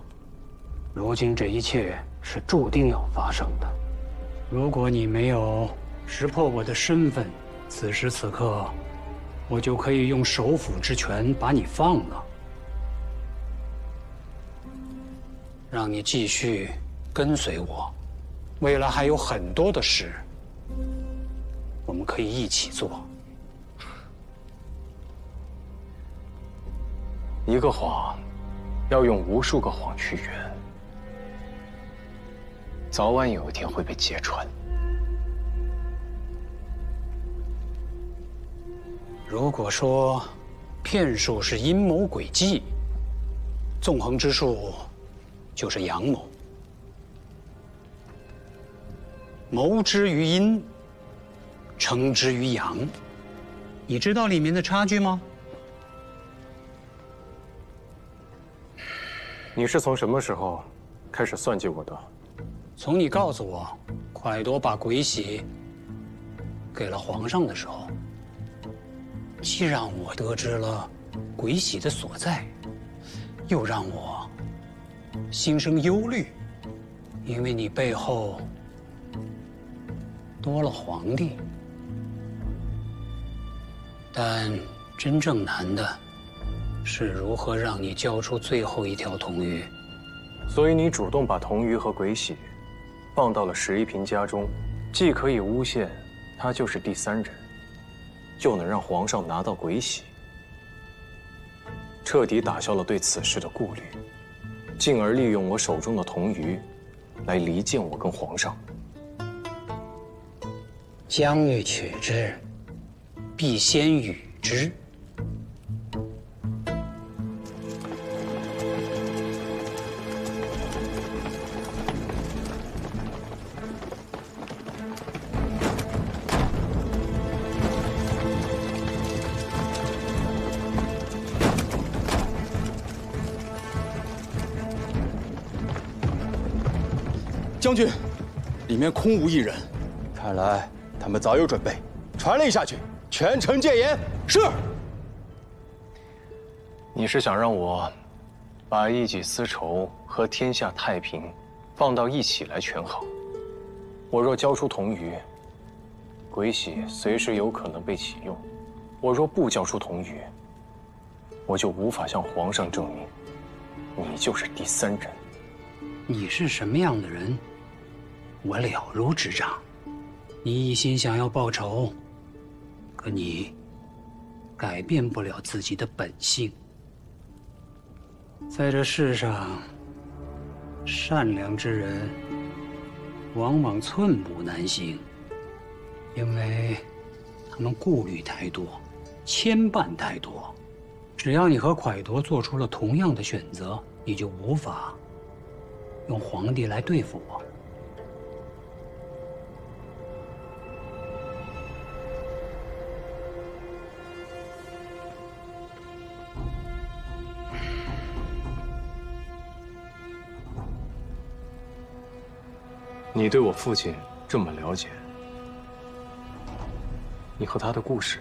如今这一切是注定要发生的。如果你没有识破我的身份，此时此刻，我就可以用首辅之权把你放了，让你继续跟随我。未来还有很多的事，我们可以一起做。一个谎，要用无数个谎去圆，早晚有一天会被揭穿。如果说骗术是阴谋诡计，纵横之术就是阳谋。谋之于阴，成之于阳。你知道里面的差距吗？你是从什么时候开始算计我的？从你告诉我，蒯夺把鬼玺给了皇上的时候，既让我得知了鬼玺的所在，又让我心生忧虑，因为你背后多了皇帝。但真正难的是如何让你交出最后一条童鱼。所以你主动把童鱼和鬼玺放到了石一平家中，既可以诬陷他就是第三人，又能让皇上拿到鬼玺，彻底打消了对此事的顾虑，进而利用我手中的童鱼来离间我跟皇上。将欲取之，必先予之。将军，里面空无一人，看来他们早有准备。传令下去，全城戒严。是。你是想让我把一己私仇和天下太平放到一起来权衡？我若交出童鱼，鬼玺随时有可能被启用；我若不交出童鱼，我就无法向皇上证明你就是第三人。你是什么样的人，我了如指掌。你一心想要报仇，可你改变不了自己的本性。在这世上，善良之人往往寸步难行，因为他们顾虑太多，牵绊太多。只要你和蒯夺做出了同样的选择，你就无法用皇帝来对付我。你对我父亲这么了解，你和他的故事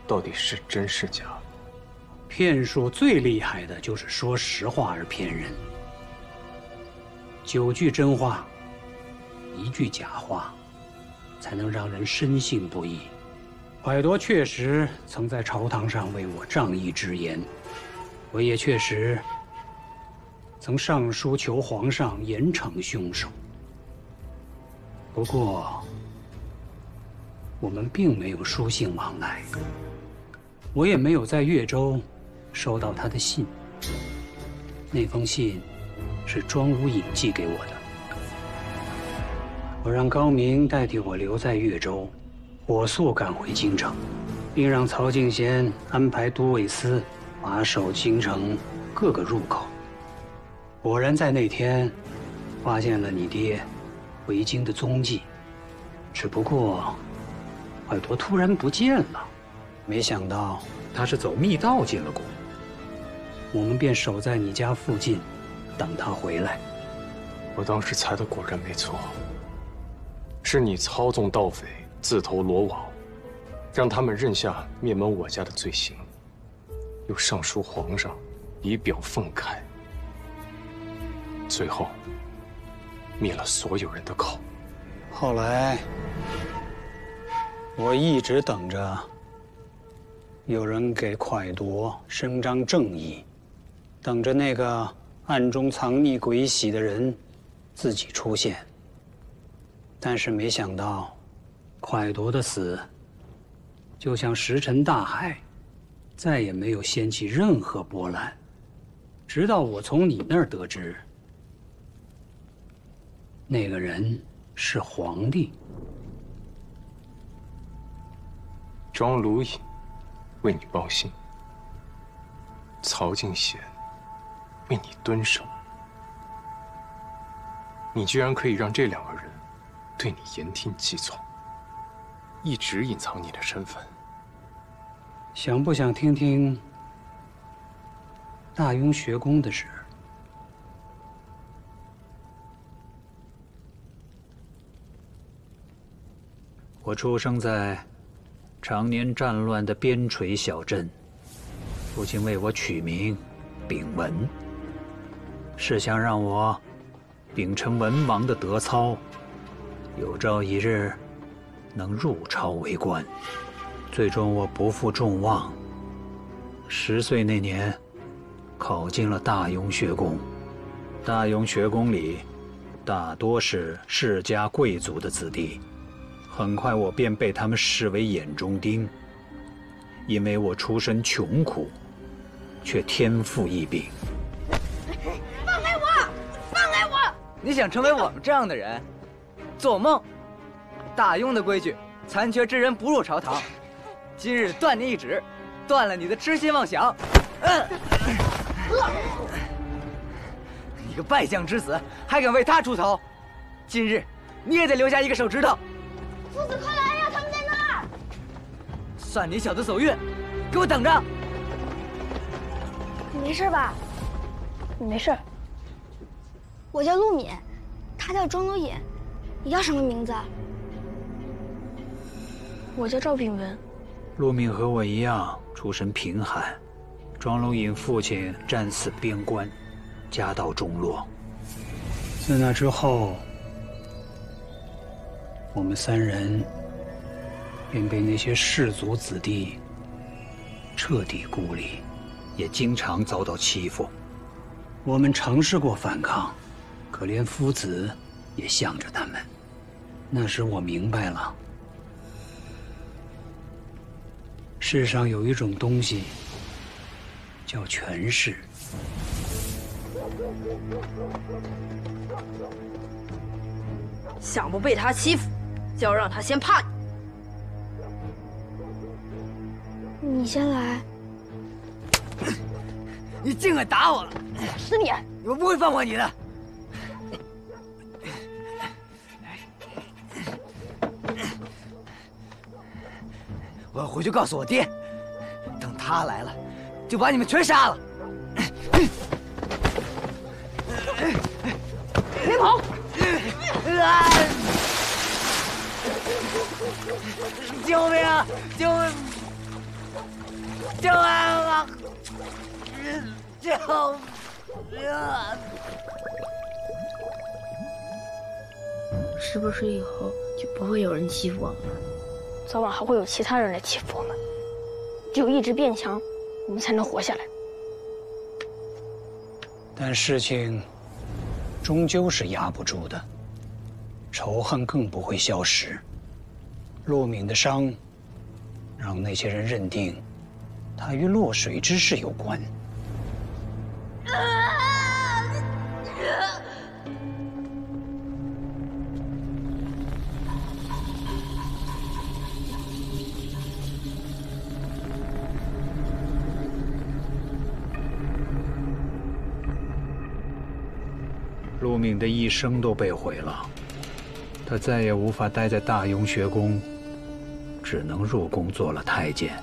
到底是真是假？骗术最厉害的就是说实话而骗人。9句真话，1句假话，才能让人深信不疑。蒯夺确实曾在朝堂上为我仗义直言，我也确实曾上书求皇上严惩凶手。不过，我们并没有书信往来，我也没有在越州收到他的信。那封信是庄如影寄给我的。我让高明代替我留在越州，火速赶回京城，并让曹敬贤安排都尉司把守京城各个入口。果然在那天发现了你爹回京的踪迹，只不过快铎突然不见了，没想到他是走密道进了宫。我们便守在你家附近，等他回来。我当时猜的果然没错，是你操纵盗匪自投罗网，让他们认下灭门我家的罪行，又上书皇上，以表愤慨，最后灭了所有人的口。后来，我一直等着有人给快铎伸张正义，等着那个暗中藏匿鬼玺的人自己出现。但是没想到，快铎的死就像石沉大海，再也没有掀起任何波澜。直到我从你那儿得知，那个人是皇帝。庄卢隐为你报信，曹敬贤为你蹲守，你居然可以让这两个人对你言听计从，一直隐藏你的身份。想不想听听大雍学宫的事？我出生在常年战乱的边陲小镇，父亲为我取名秉文，是想让我秉承文王的德操，有朝一日能入朝为官。最终我不负众望，10岁那年考进了大雍学宫。大雍学宫里大多是世家贵族的子弟，很快我便被他们视为眼中钉。因为我出身穷苦，却天赋异禀。放开我！放开我！你想成为我们这样的人，做梦！大雍的规矩，残缺之人不入朝堂。今日断你一指，断了你的痴心妄想。你个败将之子，还敢为他出头？今日你也得留下一个手指头。夫子，快来呀！他们在那儿。算你小子走运，给我等着！你没事吧？你没事。我叫陆敏，他叫庄卢隐。你叫什么名字？我叫赵秉文。陆敏和我一样，出身贫寒。庄卢隐父亲战死边关，家道中落。自那之后，我们3人便被那些士族子弟彻底孤立，也经常遭到欺负。我们尝试过反抗，可连夫子也向着他们。那时我明白了，世上有一种东西叫权势。想不被他欺负，就要让他先怕你。你先来。你竟敢打我！死你！我不会放过你的。我要回去告诉我爹，等他来了，就把你们全杀了。别跑！救命啊！救命！救命啊！救命啊！是不是以后就不会有人欺负我们了？早晚还会有其他人来欺负我们。只有一直变强，我们才能活下来。但事情终究是压不住的，仇恨更不会消失。陆敏的伤，让那些人认定他与落水之事有关。陆敏的一生都被毁了，他再也无法待在大雍学宫，只能入宫做了太监。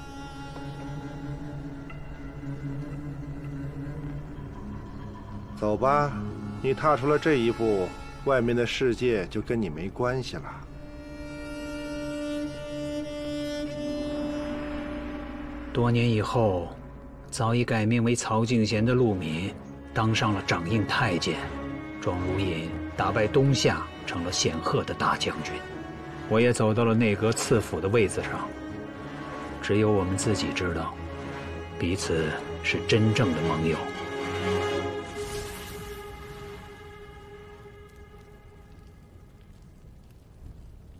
走吧，你踏出了这一步，外面的世界就跟你没关系了。多年以后，早已改名为曹敬贤的陆敏，当上了掌印太监。庄如隐打败东夏，成了显赫的大将军。我也走到了内阁次辅的位子上。只有我们自己知道，彼此是真正的盟友。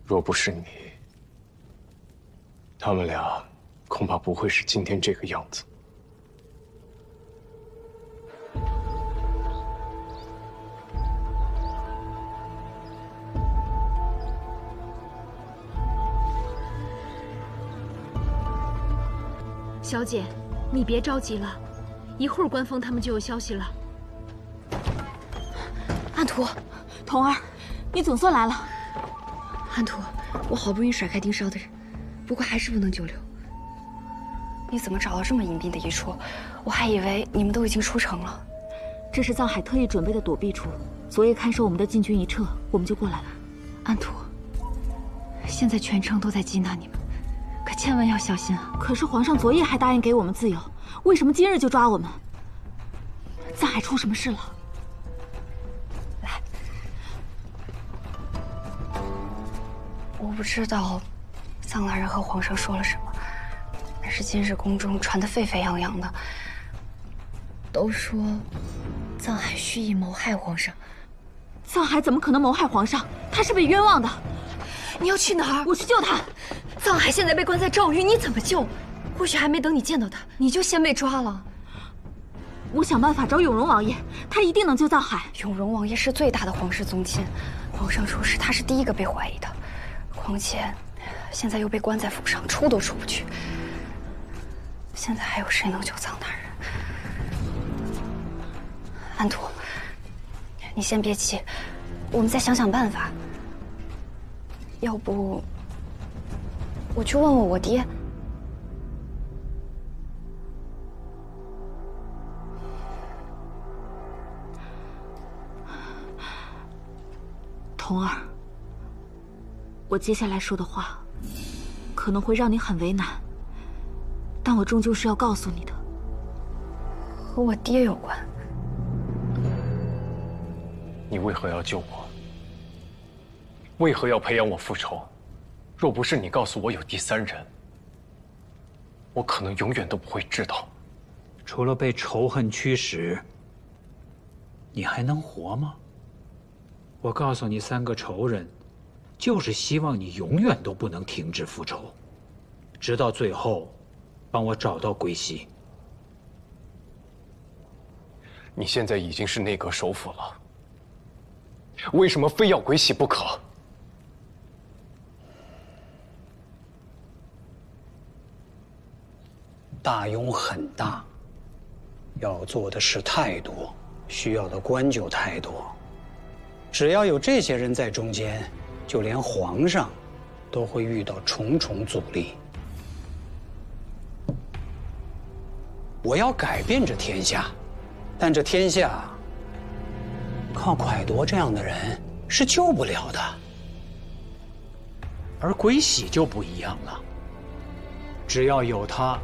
若不是你，他们俩恐怕不会是今天这个样子。小姐，你别着急了，一会儿官方他们就有消息了。安图，童儿，你总算来了。安图，我好不容易甩开盯梢的人，不过还是不能久留。你怎么找到这么隐蔽的一处？我还以为你们都已经出城了。这是藏海特意准备的躲避处，昨夜看守我们的禁军一撤，我们就过来了。安图，现在全城都在缉拿你们，可千万要小心啊！可是皇上昨夜还答应给我们自由，为什么今日就抓我们？藏海出什么事了？来，我不知道藏大人和皇上说了什么，但是今日宫中传得沸沸扬扬的，都说藏海蓄意谋害皇上。藏海怎么可能谋害皇上？他是被冤枉的。你要去哪儿？我去救他。藏海现在被关在诏狱，你怎么救？或许还没等你见到他，你就先被抓了。我想办法找永荣王爷，他一定能救藏海。永荣王爷是最大的皇室宗亲，皇上出事，他是第一个被怀疑的。况且，现在又被关在府上，出都出不去。现在还有谁能救藏大人？安图，你先别急，我们再想想办法。要不，我去问问我爹。童儿，我接下来说的话，可能会让你很为难，但我终究是要告诉你的。和我爹有关。你为何要救我？为何要培养我复仇？若不是你告诉我有第三人，我可能永远都不会知道。除了被仇恨驱使，你还能活吗？我告诉你3个仇人，就是希望你永远都不能停止复仇，直到最后，帮我找到归西。你现在已经是内阁首辅了，为什么非要归西不可？大庸很大，要做的事太多，需要的官就太多。只要有这些人在中间，就连皇上都会遇到重重阻力。我要改变这天下，但这天下靠蒯夺这样的人是救不了的。而归喜就不一样了，只要有他，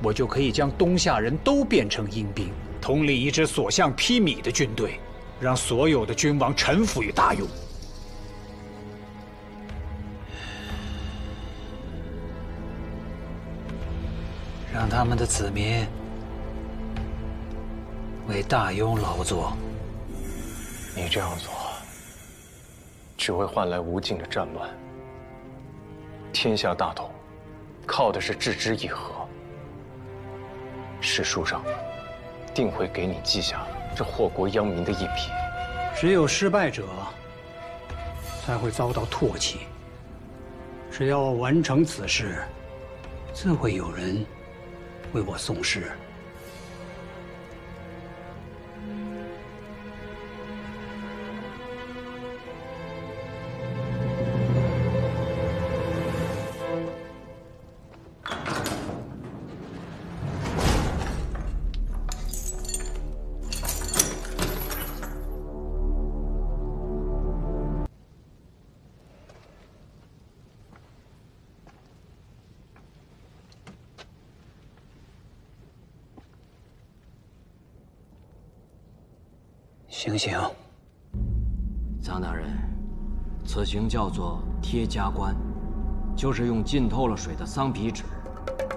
我就可以将东夏人都变成阴兵，统领一支所向披靡的军队，让所有的君王臣服于大庸。让他们的子民为大庸劳作。你这样做，只会换来无尽的战乱。天下大同，靠的是置之以和。史书上定会给你记下这祸国殃民的一笔。只有失败者才会遭到唾弃。只要我完成此事，自会有人为我送诗。行刑。臧大人，此刑叫做贴加冠，就是用浸透了水的桑皮纸，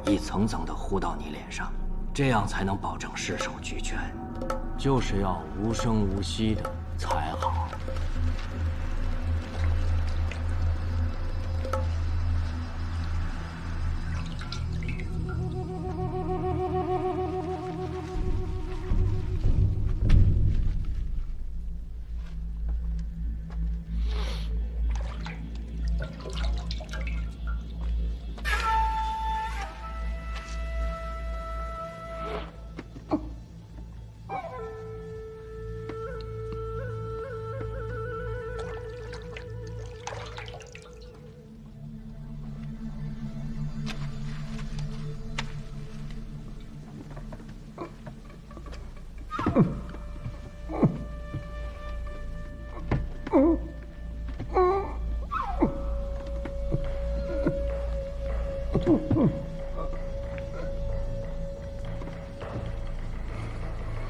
一层层的糊到你脸上，这样才能保证尸首俱全。就是要无声无息的才好。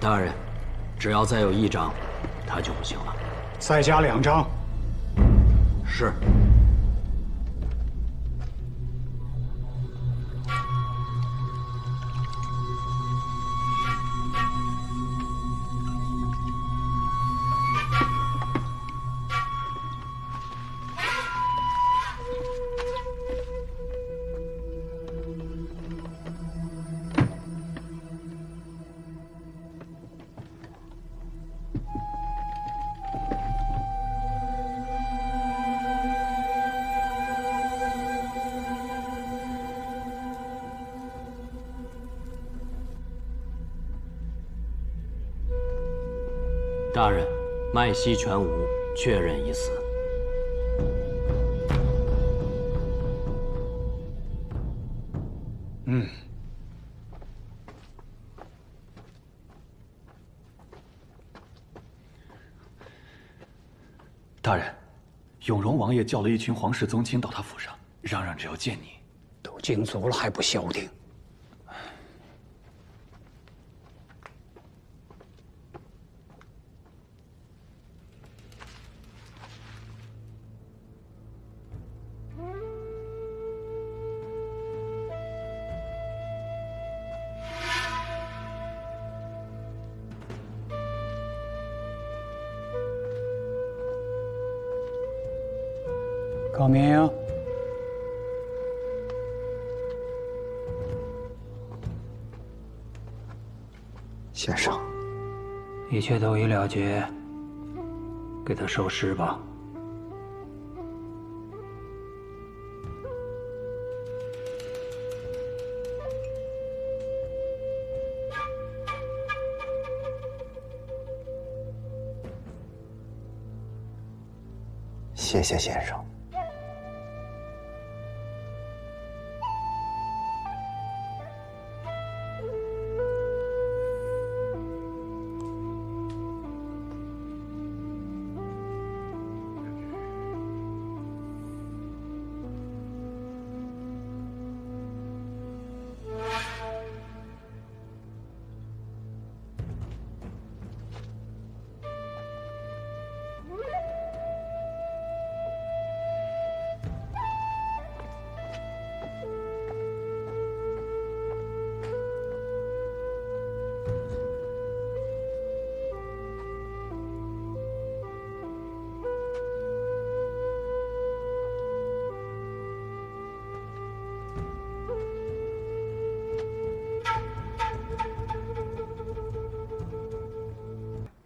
大人，只要再有1张，他就不行了。再加2张。是。大人，脉息全无，确认已死。大人，永荣王爷叫了一群皇室宗亲到他府上，嚷嚷着要见你。都惊足了还不消停？高明，先生，一切都已了结，给他收尸吧。谢谢先生。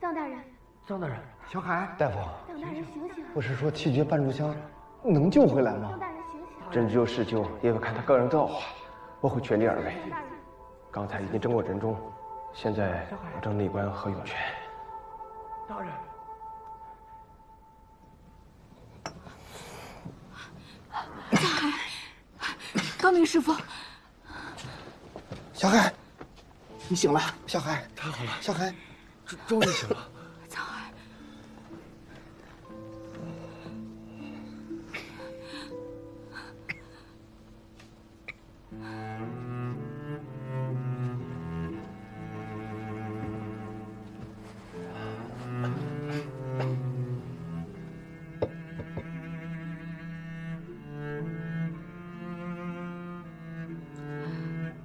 臧大人，臧大人，小海，大夫，臧大人醒醒！不是说气绝半炷香能救回来吗？臧大人醒醒！针灸施救也要看他个人造化，我会全力而为。刚才已经征过人中，现在要征内官和涌泉。大人，臧海，高明师傅，小海，你醒了，小海，太好了，小海，终于醒了。臧海，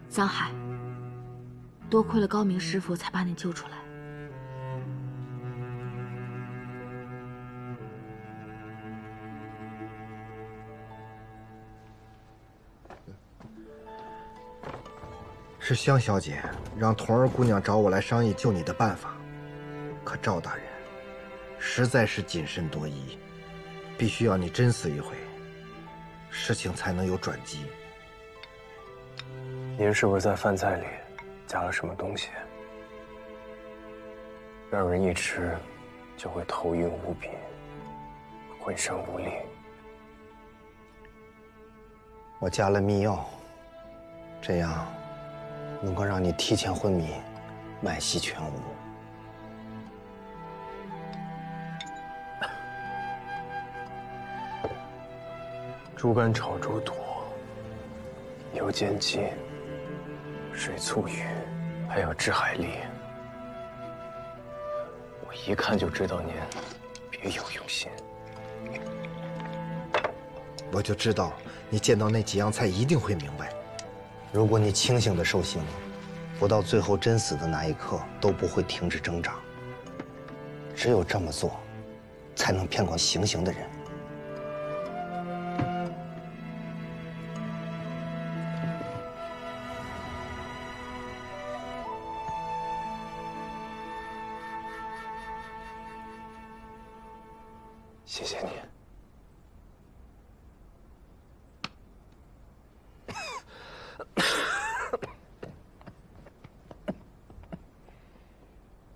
桑海，多亏了高明师傅才把你救出来。是香小姐让童儿姑娘找我来商议救你的办法，可赵大人实在是谨慎多疑，必须要你真死一回，事情才能有转机。您是不是在饭菜里加了什么东西，让人一吃就会头晕无比，浑身无力？我加了秘药，这样能够让你提前昏迷，脉息全无。猪肝炒猪肚，有碱基、水醋鱼，还有治海蛎。我一看就知道您别有用心。我就知道你见到那几样菜一定会明白。如果你清醒的受刑，不到最后真死的那一刻都不会停止挣扎。只有这么做，才能骗过行刑的人。谢谢你。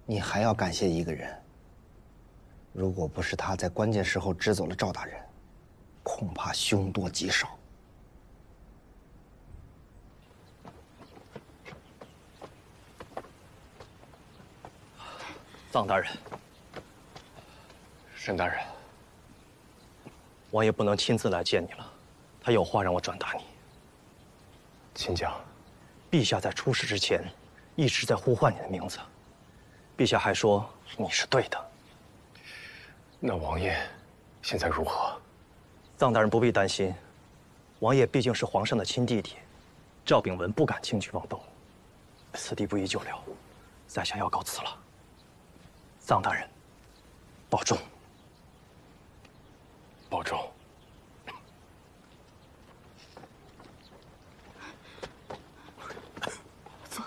你还要感谢一个人。如果不是他在关键时候支走了赵大人，恐怕凶多吉少。臧大人，沈大人，王爷不能亲自来见你了，他有话让我转达你。请讲。陛下在出事之前，一直在呼唤你的名字。陛下还说你是对的。那王爷现在如何？臧大人不必担心，王爷毕竟是皇上的亲弟弟，赵秉文不敢轻举妄动。此地不宜久留，在下要告辞了。臧大人，保重。保重。坐。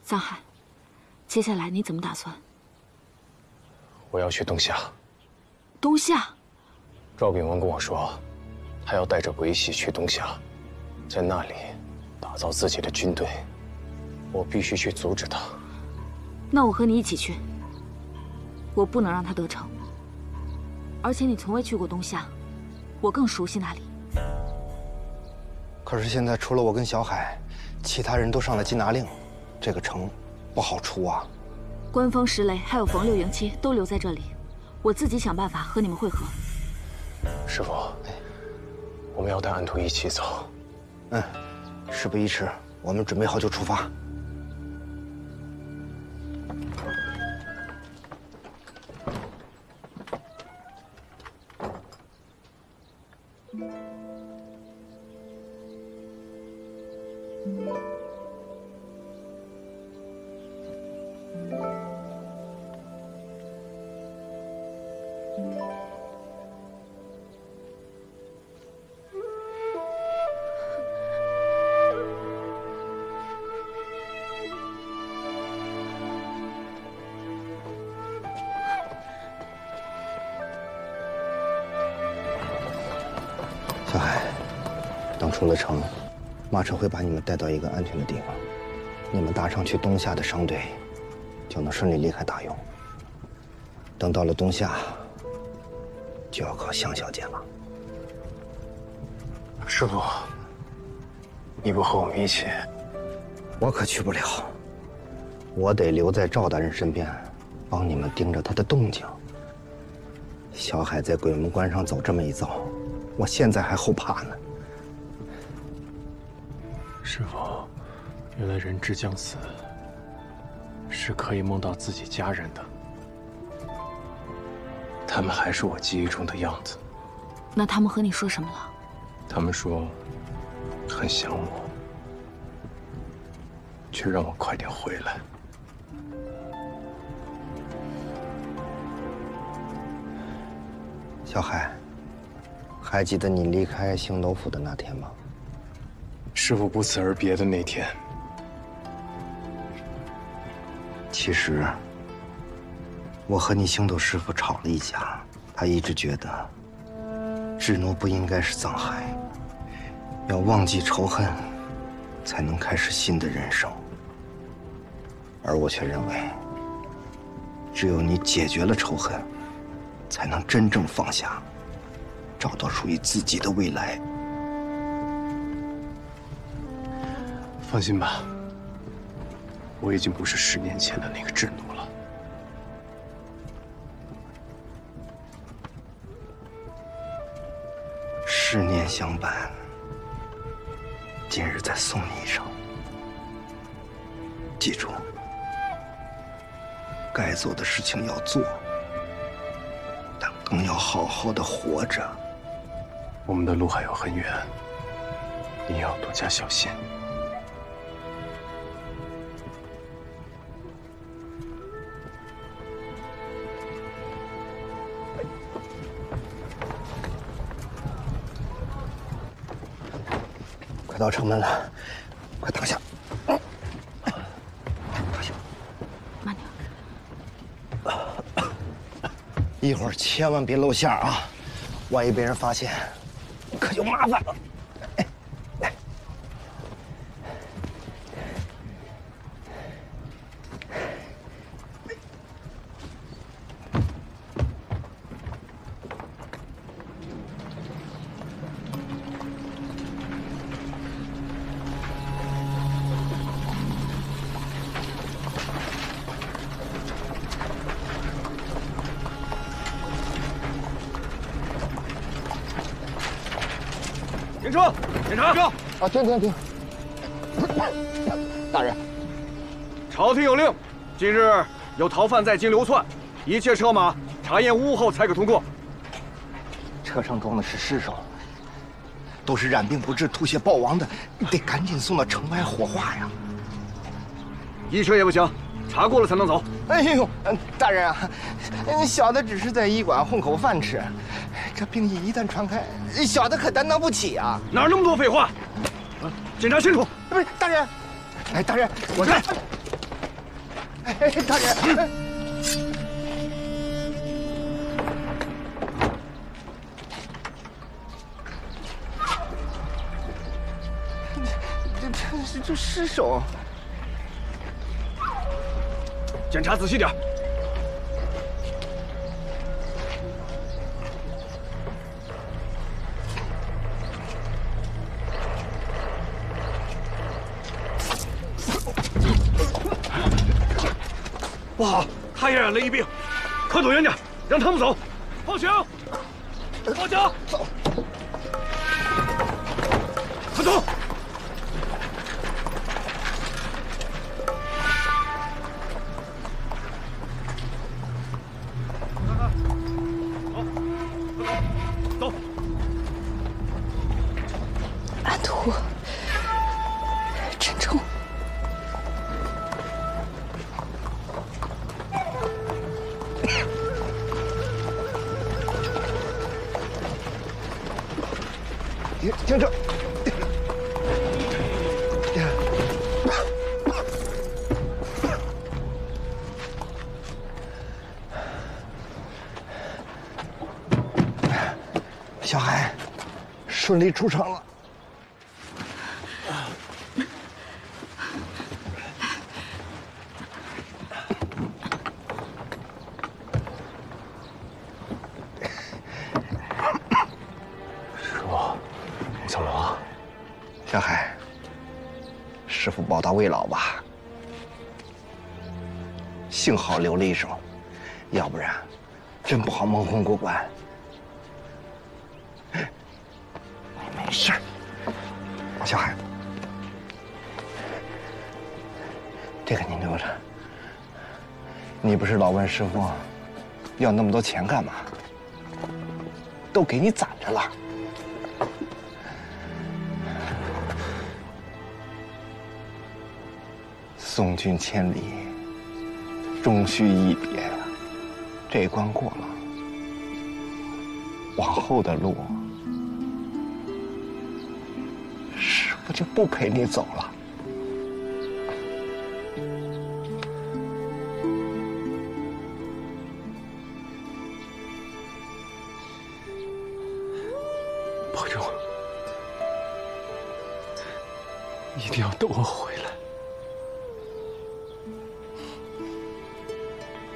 臧海，接下来你怎么打算？我要去东夏。东夏？赵秉文跟我说，他要带着维系去东夏，在那里打造自己的军队。我必须去阻止他。那我和你一起去。我不能让他得逞。而且你从未去过东夏，我更熟悉那里。可是现在除了我跟小海，其他人都上了缉拿令，这个城不好出啊。官方石雷还有冯六、迎七都留在这里，我自己想办法和你们会合。师父，我们要带安徒一起走。事不宜迟，我们准备好就出发。小海，等出了城，马车会把你们带到一个安全的地方，你们搭上去东夏的商队，就能顺利离开大庸。等到了东夏，就要靠香小姐了。师父，你不和我们一起？我可去不了，我得留在赵大人身边，帮你们盯着他的动静。小海在鬼门关上走这么一遭，我现在还后怕呢。师父，原来人之将死，是可以梦到自己家人的。他们还是我记忆中的样子。那他们和你说什么了？他们说很想我，却让我快点回来。小海，还记得你离开星斗府的那天吗？师父不辞而别的那天。其实，我和你星斗师傅吵了一架，他一直觉得智奴不应该是藏海，要忘记仇恨，才能开始新的人生。而我却认为，只有你解决了仇恨，才能真正放下，找到属于自己的未来。放心吧，我已经不是10年前的那个智奴了。10年相伴，今日再送你一程。记住，该做的事情要做，但更要好好的活着。我们的路还有很远，你要多加小心。快到城门了，快躺下。慢点。一会儿千万别露馅啊，万一被人发现，可就麻烦了。停车！检查！啊，停！大人，朝廷有令，今日有逃犯在京流窜，一切车马查验无误后才可通过。车上装的是尸首，都是染病不治、吐血暴亡的，你得赶紧送到城外火化呀。一车也不行，查过了才能走。哎呦，大人啊，小的只是在医馆混口饭吃，这病疫一旦传开，小的可担当不起啊！哪那么多废话？检查清楚。不是，大人，哎，大人，我看，哎，大人，这尸首。检查仔细点。不好，他也染了疫病，快躲远点，让他们走。放行，放行，走，快走。走。安徒，珍重。停车！小海，顺利出城了。怎么了？小海，师父报答未老吧。幸好留了一手，要不然真不好蒙混过关。没事儿，小海，这个您留着。你不是老问师傅要那么多钱干嘛？都给你攒着。着了。送君千里，终须一别呀。这关过了，往后的路，师父就不陪你走了。保重，一定要等我回来。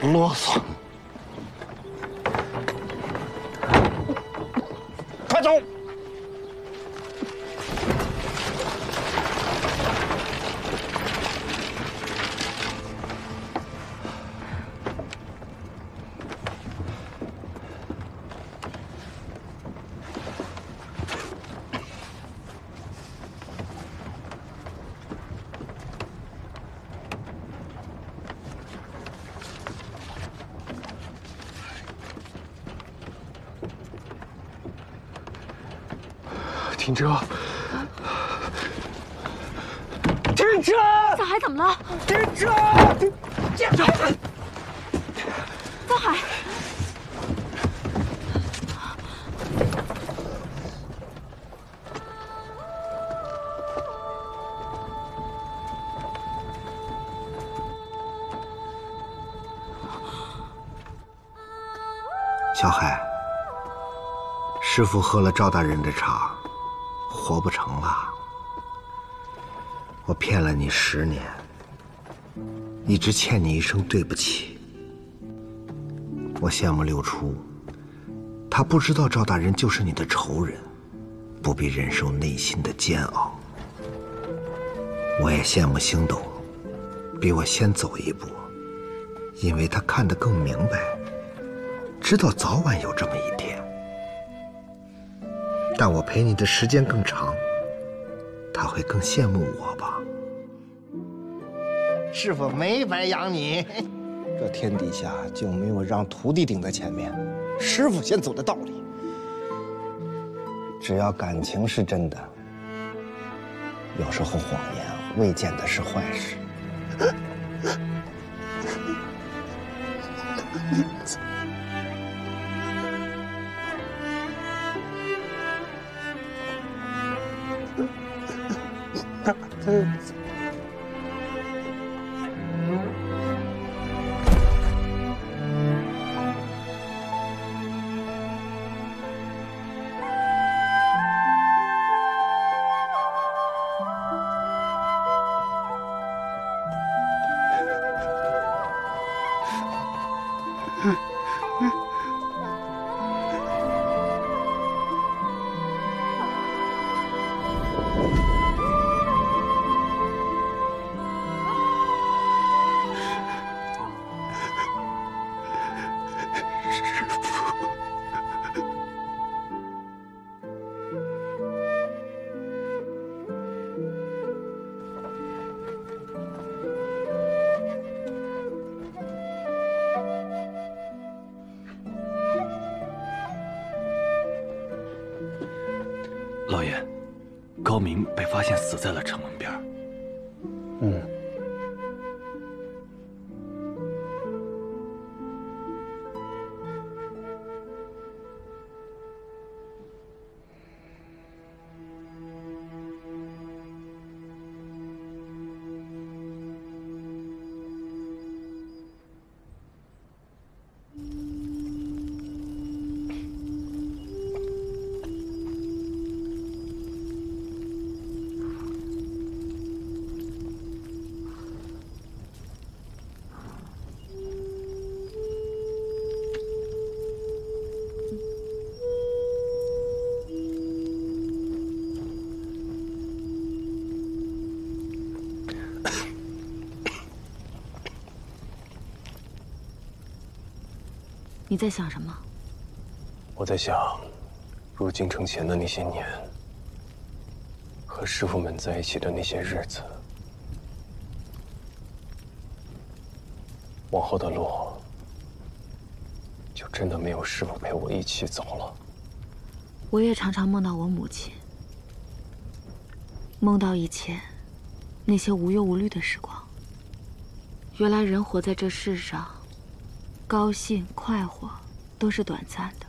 不啰嗦，快走！停车！停车！藏海怎么了？停车！藏海！藏海！小海，师父喝了赵大人的茶，活不成了。我骗了你10年，一直欠你一声对不起。我羡慕六初，他不知道赵大人就是你的仇人，不必忍受内心的煎熬。我也羡慕星斗，比我先走一步，因为他看得更明白，知道早晚有这么一天。但我陪你的时间更长，他会更羡慕我吧？师父没白养你，这天底下就没有让徒弟顶在前面，师父先走的道理。只要感情是真的，有时候谎言未见得是坏事。老爷，高明被发现死在了城门边。你在想什么？我在想，入京城前的那些年，和师傅们在一起的那些日子，往后的路，就真的没有师傅陪我一起走了。我也常常梦到我母亲，梦到以前那些无忧无虑的时光。原来人活在这世上，高兴快活都是短暂的，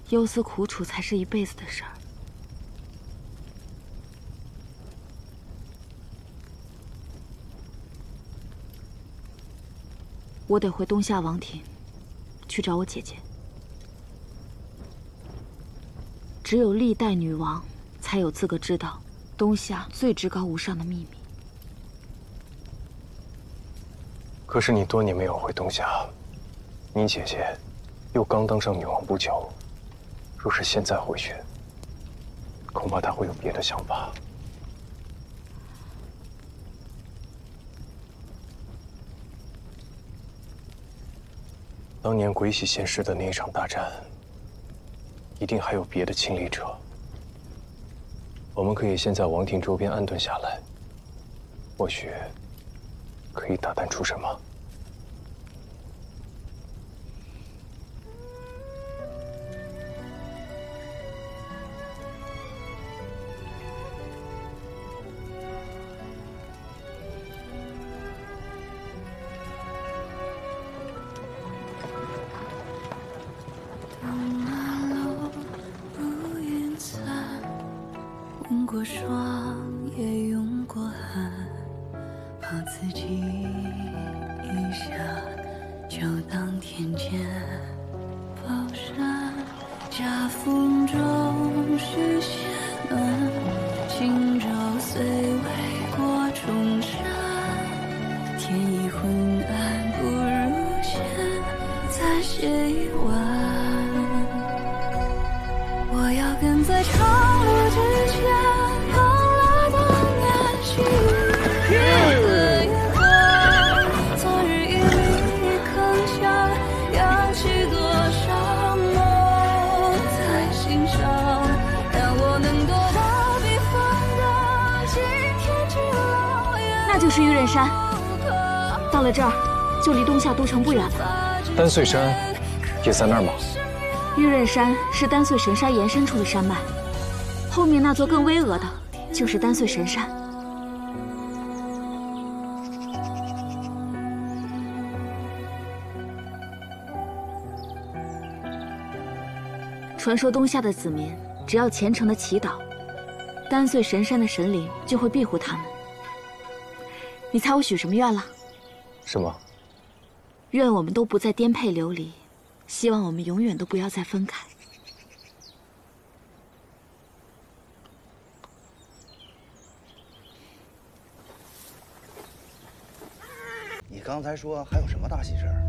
忧思苦楚才是一辈子的事儿。我得回东夏王庭，去找我姐姐。只有历代女王才有资格知道东夏最至高无上的秘密。可是你多年没有回东夏，你姐姐又刚当上女王不久，若是现在回去，恐怕她会有别的想法。当年鬼洗现世的那一场大战，一定还有别的亲历者。我们可以先在王庭周边安顿下来，或许可以打探出什么。吻过霜，也拥过寒，怕自己一下就当天堑宝山。夹缝中续写暖，轻舟虽未过重山。天已昏暗，不如先再写一晚。我要跟在长路之前，忘了当年细雨的月光。昨日一粒铿锵，扬起多少梦在心上，让我能夺到避风港，今天之老远。那就是玉刃山。到了这儿，就离东夏都城不远了。丹穗山也在那儿吗？玉刃山是丹穗神山延伸出的山脉，后面那座更巍峨的，就是丹穗神山。传说东夏的子民只要虔诚的祈祷，丹穗神山的神灵就会庇护他们。你猜我许什么愿了？什么？愿我们都不再颠沛流离。希望我们永远都不要再分开。你刚才说还有什么大喜事儿？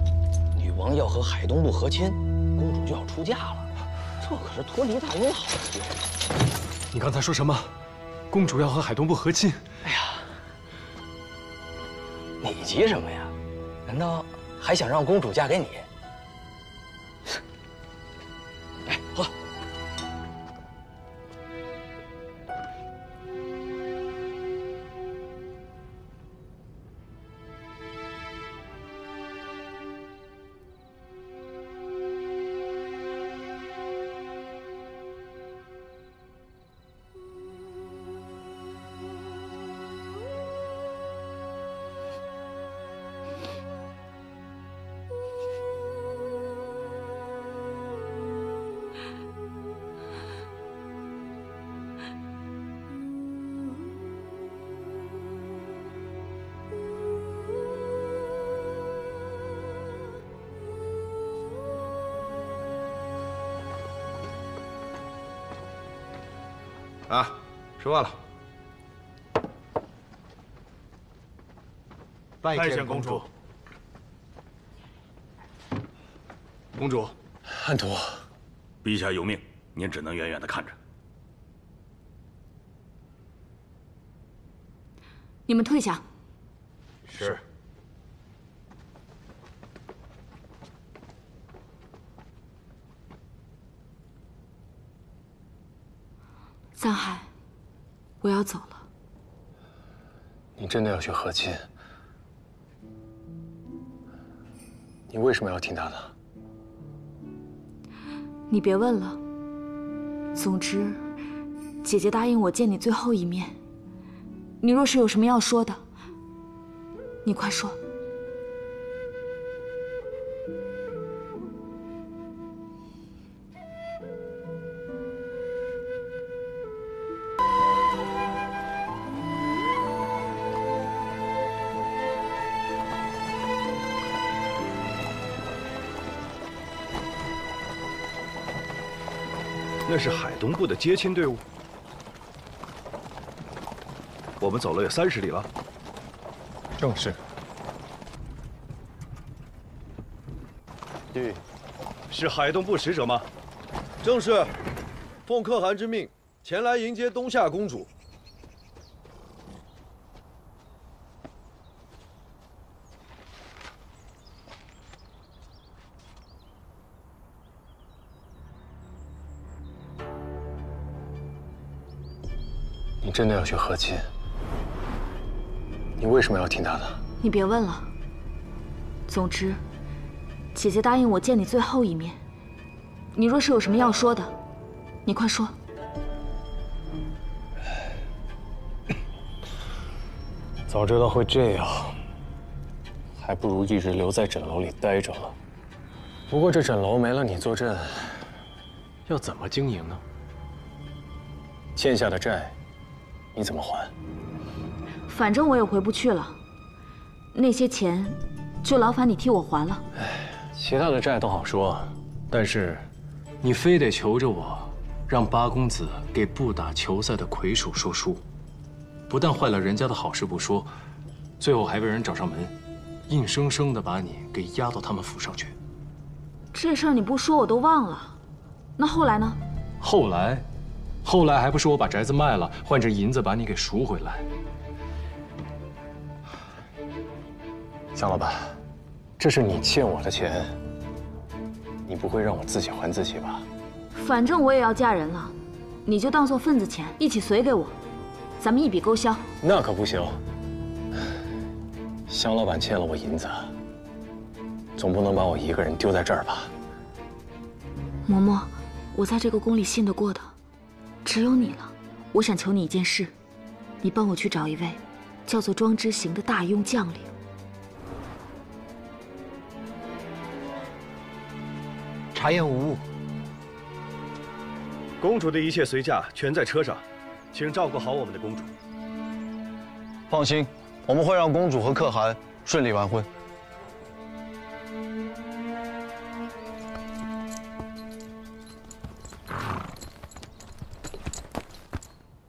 女王要和海东部和亲，公主就要出嫁了，这可是脱离大庸好机会。你刚才说什么？公主要和海东部和亲？哎呀，你急什么呀？难道还想让公主嫁给你？来，喝。啊，吃饭了。拜见公主。公主，安徒，陛下有命，您只能远远的看着。你们退下。是。藏海，我要走了。你真的要去和亲？你为什么要听他的？你别问了，总之，姐姐答应我见你最后一面。你若是有什么要说的，你快说。那是海东部的接亲队伍。我们走了有30里了。正是。对，是海东部使者吗？正是，奉可汗之命前来迎接东夏公主。你真的要去和亲？你为什么要听他的？你别问了。总之，姐姐答应我见你最后一面。你若是有什么要说的，你快说。早知道会这样，还不如一直留在枕楼里待着了。不过这枕楼没了你坐镇，要怎么经营呢？欠下的债，你怎么还？反正我也回不去了，那些钱就劳烦你替我还了。其他的债都好说，但是你非得求着我，让八公子给不打球赛的魁首说书，不但坏了人家的好事不说，最后还被人找上门，硬生生的把你给押到他们府上去。这事儿你不说我都忘了。那后来呢？后来还不是我把宅子卖了，换着银子把你给赎回来。江老板，这是你欠我的钱，你不会让我自己还自己吧？反正我也要嫁人了，你就当做份子钱一起随给我，咱们一笔勾销。那可不行，香老板欠了我银子，总不能把我一个人丢在这儿吧？嬷嬷，我在这个宫里信得过的只有你了。我想求你一件事，你帮我去找一位叫做庄之行的大庸将领。茶宴无误。公主的一切随驾全在车上，请照顾好我们的公主。放心，我们会让公主和可汗顺利完婚。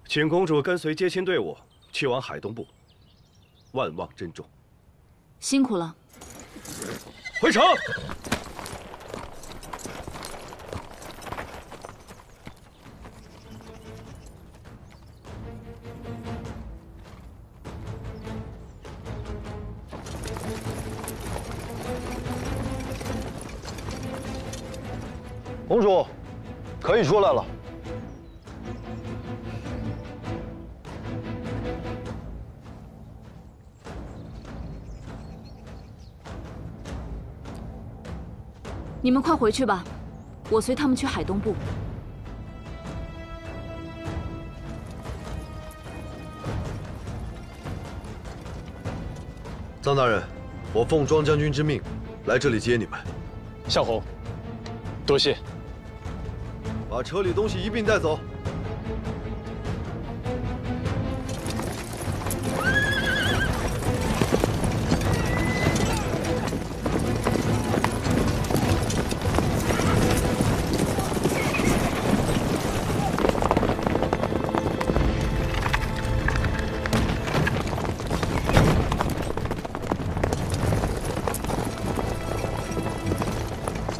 请公主跟随接亲队伍去往海东部，万望珍重。辛苦了。回城。公主，可以出来了。你们快回去吧，我随他们去海东部。臧大人，我奉庄将军之命来这里接你们。夏侯，多谢。把车里东西一并带走。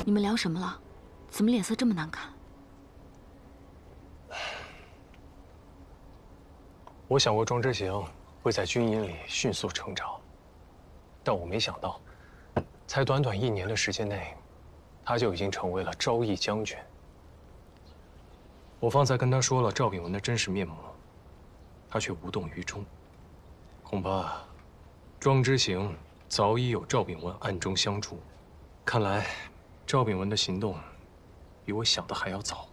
你们聊什么了？怎么脸色这么难看？我想过庄之行会在军营里迅速成长，但我没想到，才短短1年的时间内，他就已经成为了昭义将军。我方才跟他说了赵秉文的真实面目，他却无动于衷。恐怕庄之行早已有赵秉文暗中相助。看来赵秉文的行动比我想的还要早。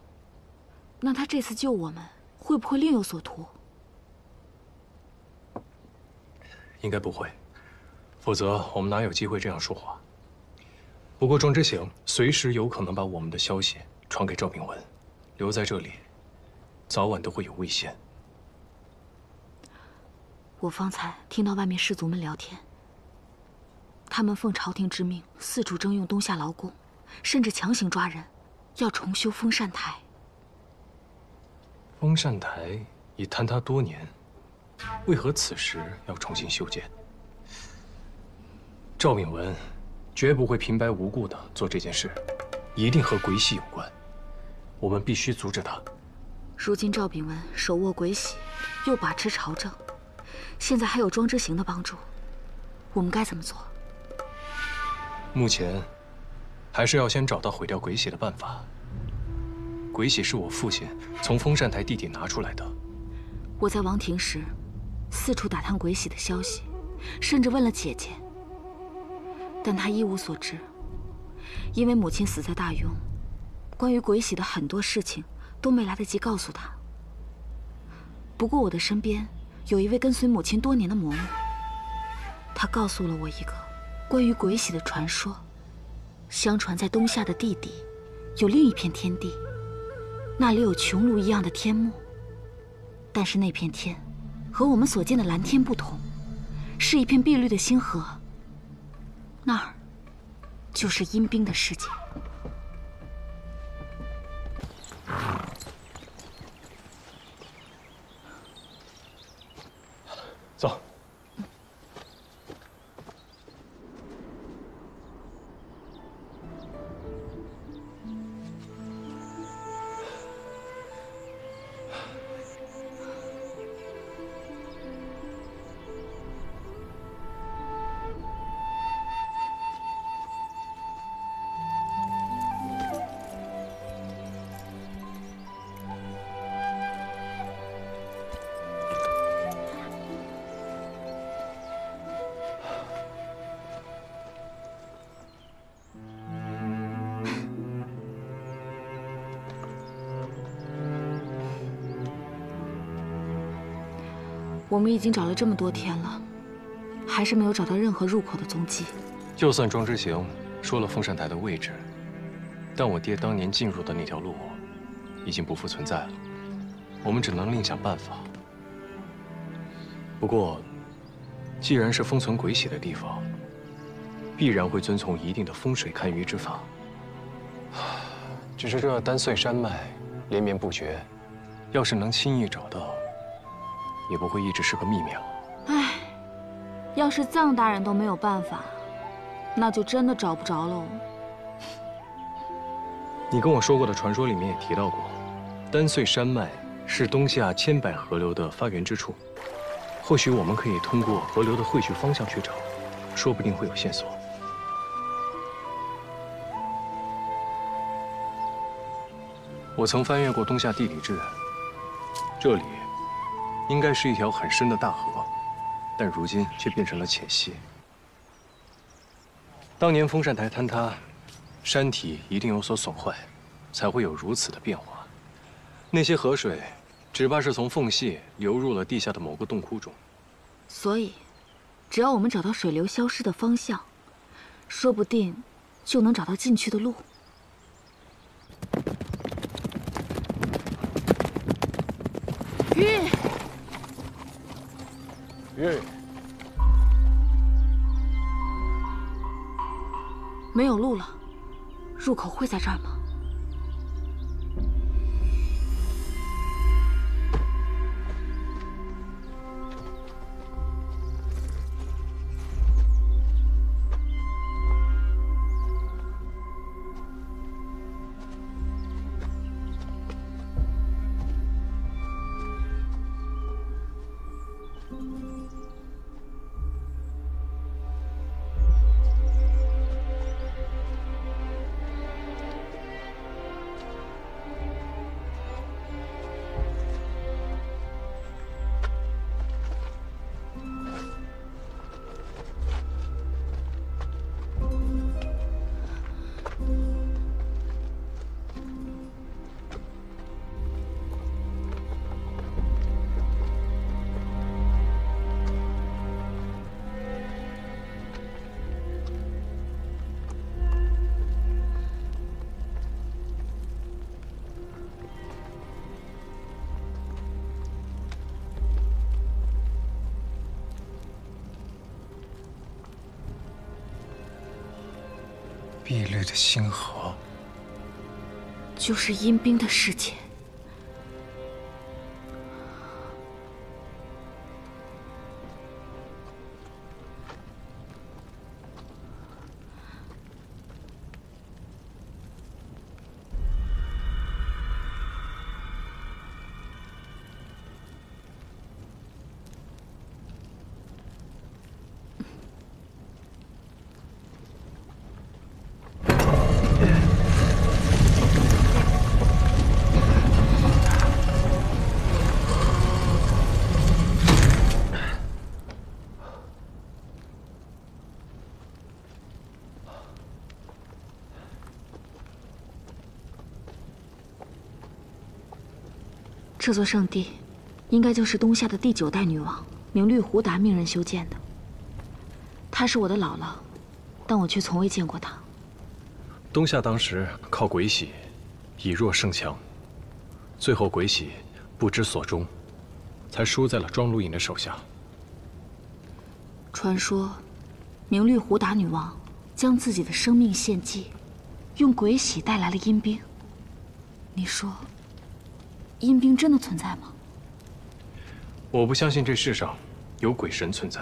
那他这次救我们，会不会另有所图？应该不会，否则我们哪有机会这样说话？不过庄之行随时有可能把我们的消息传给赵炳文，留在这里，早晚都会有危险。我方才听到外面士卒们聊天，他们奉朝廷之命，四处征用东夏劳工，甚至强行抓人，要重修风扇台。风扇台已坍塌多年，为何此时要重新修建？赵炳文绝不会平白无故的做这件事，一定和鬼玺有关。我们必须阻止他。如今赵炳文手握鬼玺，又把持朝政，现在还有庄之行的帮助，我们该怎么做？目前，还是要先找到毁掉鬼玺的办法。鬼玺是我父亲从风扇台地底拿出来的。我在王庭时，四处打探鬼玺的消息，甚至问了姐姐，但她一无所知。因为母亲死在大庸，关于鬼玺的很多事情都没来得及告诉她。不过我的身边有一位跟随母亲多年的嬷嬷，她告诉了我一个关于鬼玺的传说。相传在东夏的地底，有另一片天地，那里有穹庐一样的天幕。但是那片天和我们所见的蓝天不同，是一片碧绿的星河。那儿就是阴兵的世界。走。我们已经找了这么多天了，还是没有找到任何入口的踪迹。就算庄之行说了风扇台的位置，但我爹当年进入的那条路已经不复存在了。我们只能另想办法。不过，既然是封存鬼玺的地方，必然会遵从一定的风水看舆之法。只是这丹穗山脉连绵不绝，要是能轻易找到，也不会一直是个秘密了。唉，要是臧大人都没有办法，那就真的找不着喽。你跟我说过的传说里面也提到过，丹穗山脉是东夏千百河流的发源之处。或许我们可以通过河流的汇聚方向去找，说不定会有线索。我曾翻阅过《东夏地理志》，这里应该是一条很深的大河，但如今却变成了浅溪。当年风扇台坍塌，山体一定有所损坏，才会有如此的变化。那些河水，只怕是从缝隙流入了地下的某个洞窟中。所以，只要我们找到水流消失的方向，说不定就能找到进去的路。玉，没有路了，入口会在这儿吗？碧绿的星河，就是阴兵的世界。这座圣地，应该就是东夏的第9代女王明律胡达命人修建的。她是我的姥姥，但我却从未见过她。东夏当时靠鬼玺以弱胜强，最后鬼玺不知所终，才输在了庄如影的手下。传说，明律胡达女王将自己的生命献祭，用鬼玺带来了阴兵。你说，阴兵真的存在吗？我不相信这世上有鬼神存在，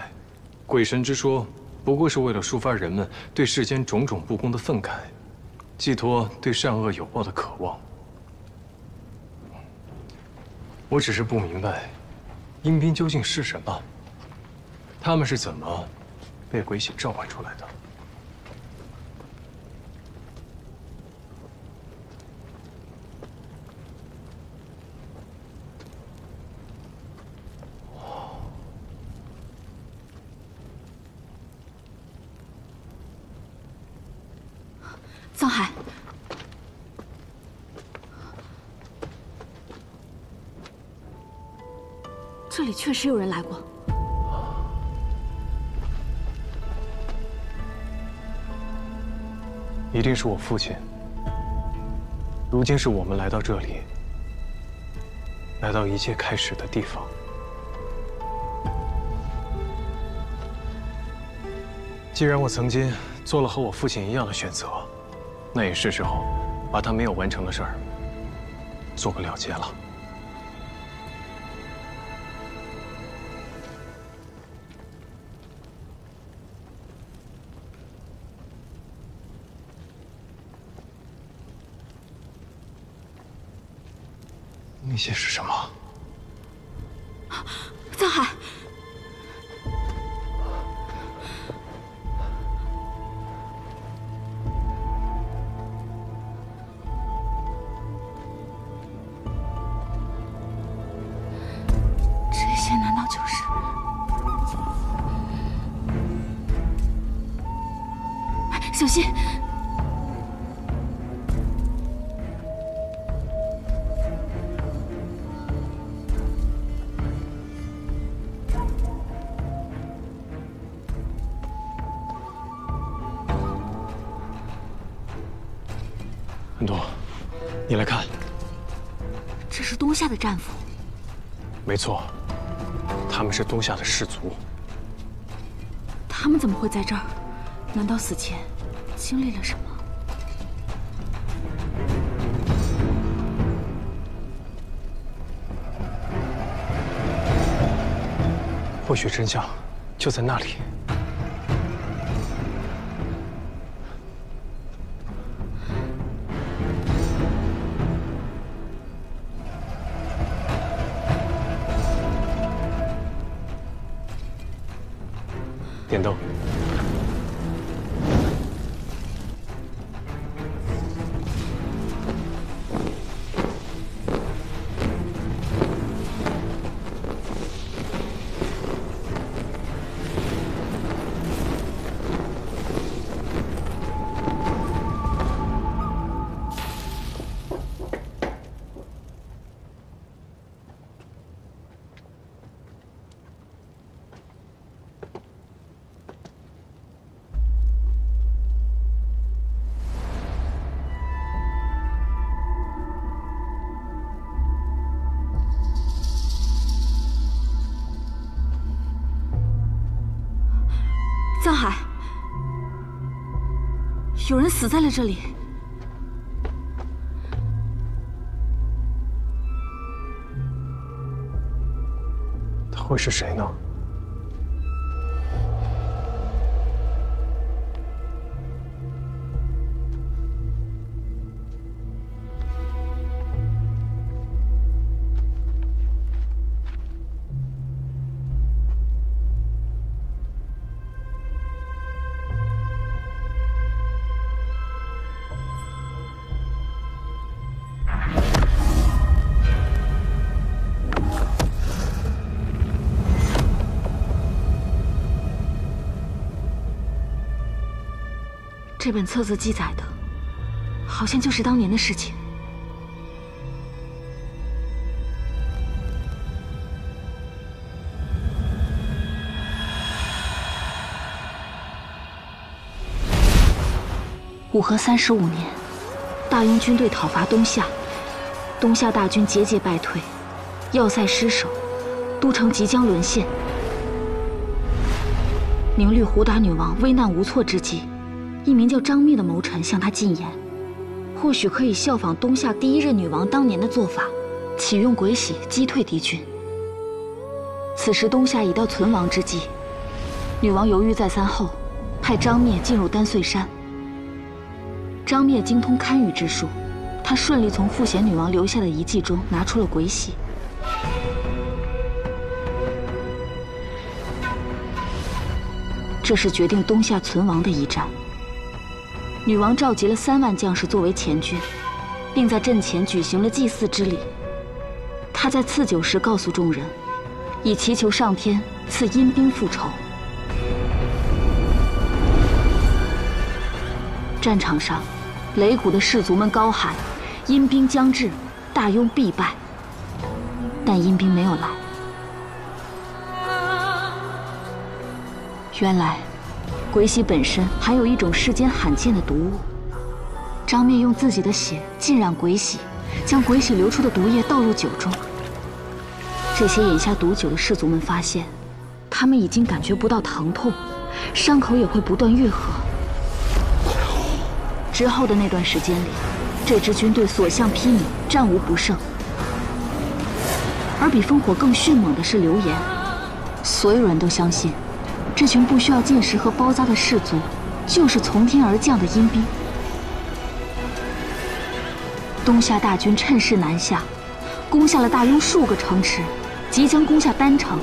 鬼神之说不过是为了抒发人们对世间种种不公的愤慨，寄托对善恶有报的渴望。我只是不明白，阴兵究竟是什么？他们是怎么被鬼玺召唤出来的？藏海，这里确实有人来过。一定是我父亲。如今是我们来到这里，来到一切开始的地方。既然我曾经做了和我父亲一样的选择，那也是时候把他没有完成的事儿做个了结了。那些是什么？藏海，这些难道就是……小心！很多，你来看。这是东夏的战俘。没错，他们是东夏的士族。他们怎么会在这儿？难道死前经历了什么？或许真相就在那里。点灯。藏海，有人死在了这里。他会是谁呢？这本册子记载的，好像就是当年的事情。武和35年，大庸军队讨伐东夏，东夏大军节节败退，要塞失守，都城即将沦陷。明律胡达女王危难无措之际，一名叫张密的谋臣向她进言，或许可以效仿东夏第一任女王当年的做法，启用鬼玺击退敌军。此时东夏已到存亡之际，女王犹豫再三后，派张灭进入丹岁山。张灭精通堪舆之术，他顺利从傅贤女王留下的遗迹中拿出了鬼玺。这是决定东夏存亡的一战。女王召集了3万将士作为前军，并在阵前举行了祭祀之礼。她在赐酒时告诉众人，以祈求上天赐阴兵复仇。战场上，擂鼓的士卒们高喊：“阴兵将至，大庸必败。”但阴兵没有来。原来，鬼玺本身含有一种世间罕见的毒物。张灭用自己的血浸染鬼玺，将鬼玺流出的毒液倒入酒中。这些饮下毒酒的士卒们发现，他们已经感觉不到疼痛，伤口也会不断愈合。之后的那段时间里，这支军队所向披靡，战无不胜。而比烽火更迅猛的是流言，所有人都相信，这群不需要进食和包扎的士卒，就是从天而降的阴兵。东夏大军趁势南下，攻下了大庸数个城池，即将攻下丹城。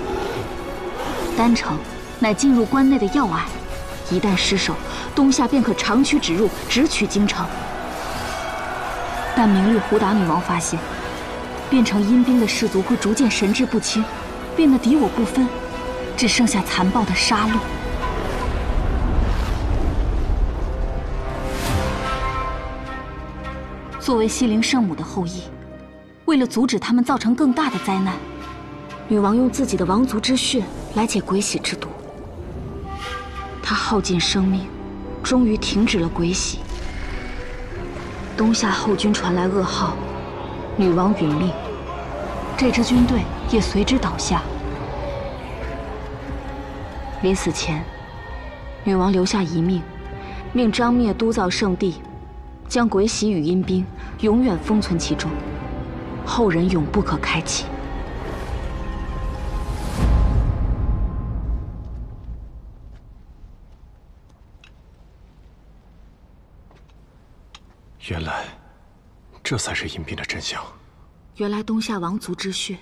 丹城乃进入关内的要隘，一旦失守，东夏便可长驱直入，直取京城。但明律胡达女王发现，变成阴兵的士卒会逐渐神志不清，变得敌我不分，只剩下残暴的杀戮。作为西陵圣母的后裔，为了阻止他们造成更大的灾难，女王用自己的王族之血来解鬼玺之毒。她耗尽生命，终于停止了鬼玺。东夏后军传来噩耗，女王殒命，这支军队也随之倒下。临死前，女王留下遗命，命张灭督造圣地，将鬼玺与阴兵永远封存其中，后人永不可开启。原来，这才是阴兵的真相。原来东夏王族之血，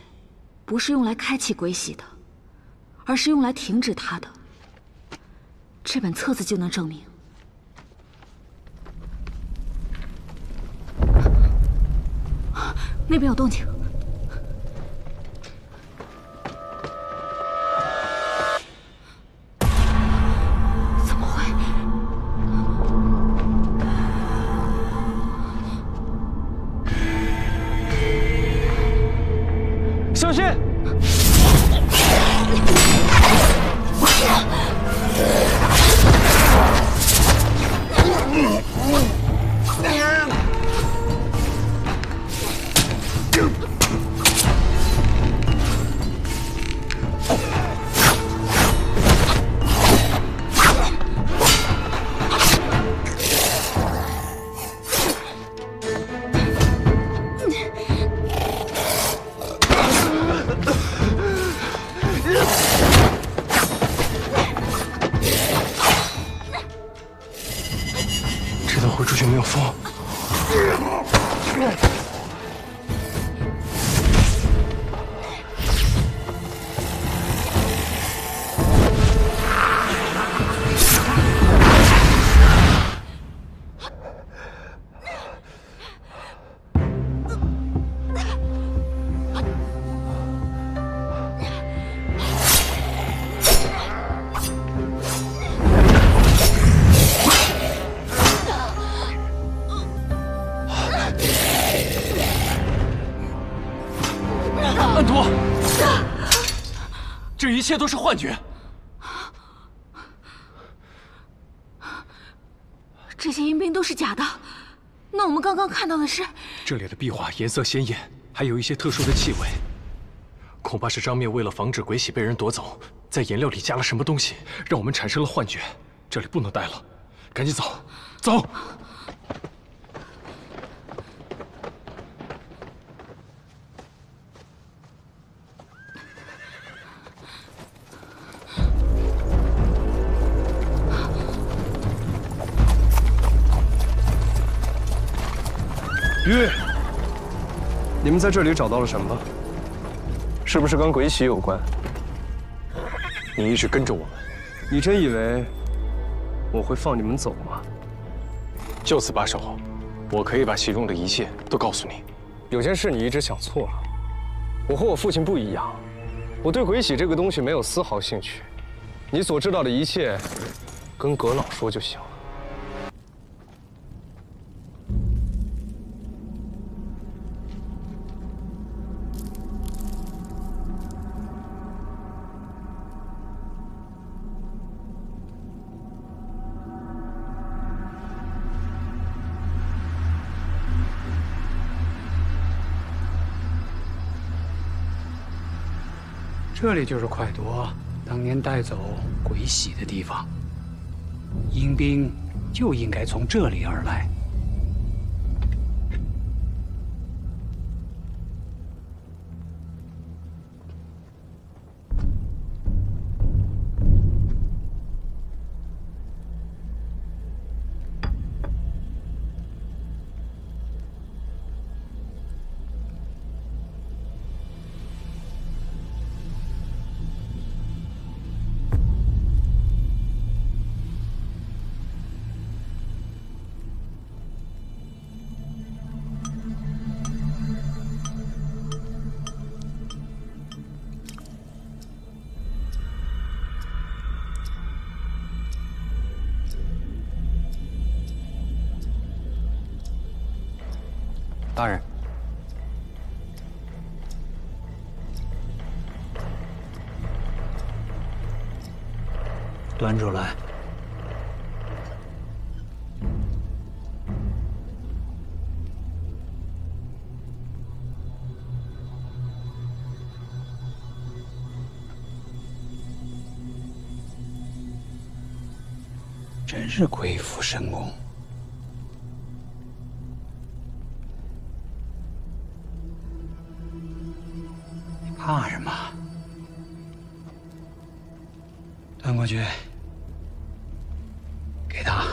不是用来开启鬼玺的，而是用来停止它的。这本册子就能证明。那边有动静。怎么会？小心！说。安托，这一切都是幻觉。这些阴兵都是假的，那我们刚刚看到的是？这里的壁画颜色鲜艳，还有一些特殊的气味，恐怕是张面为了防止鬼玺被人夺走，在颜料里加了什么东西，让我们产生了幻觉。这里不能待了，赶紧走，走！玉，你们在这里找到了什么？是不是跟鬼玺有关？你一直跟着我们，你真以为我会放你们走吗？就此罢手，我可以把其中的一切都告诉你。有件事你一直想错了，我和我父亲不一样，我对鬼玺这个东西没有丝毫兴趣。你所知道的一切，跟阁老说就行了。这里就是蒯夺当年带走鬼玺的地方，阴兵就应该从这里而来。大人，端出来。真是鬼斧神工。怕什么？端过去，给他。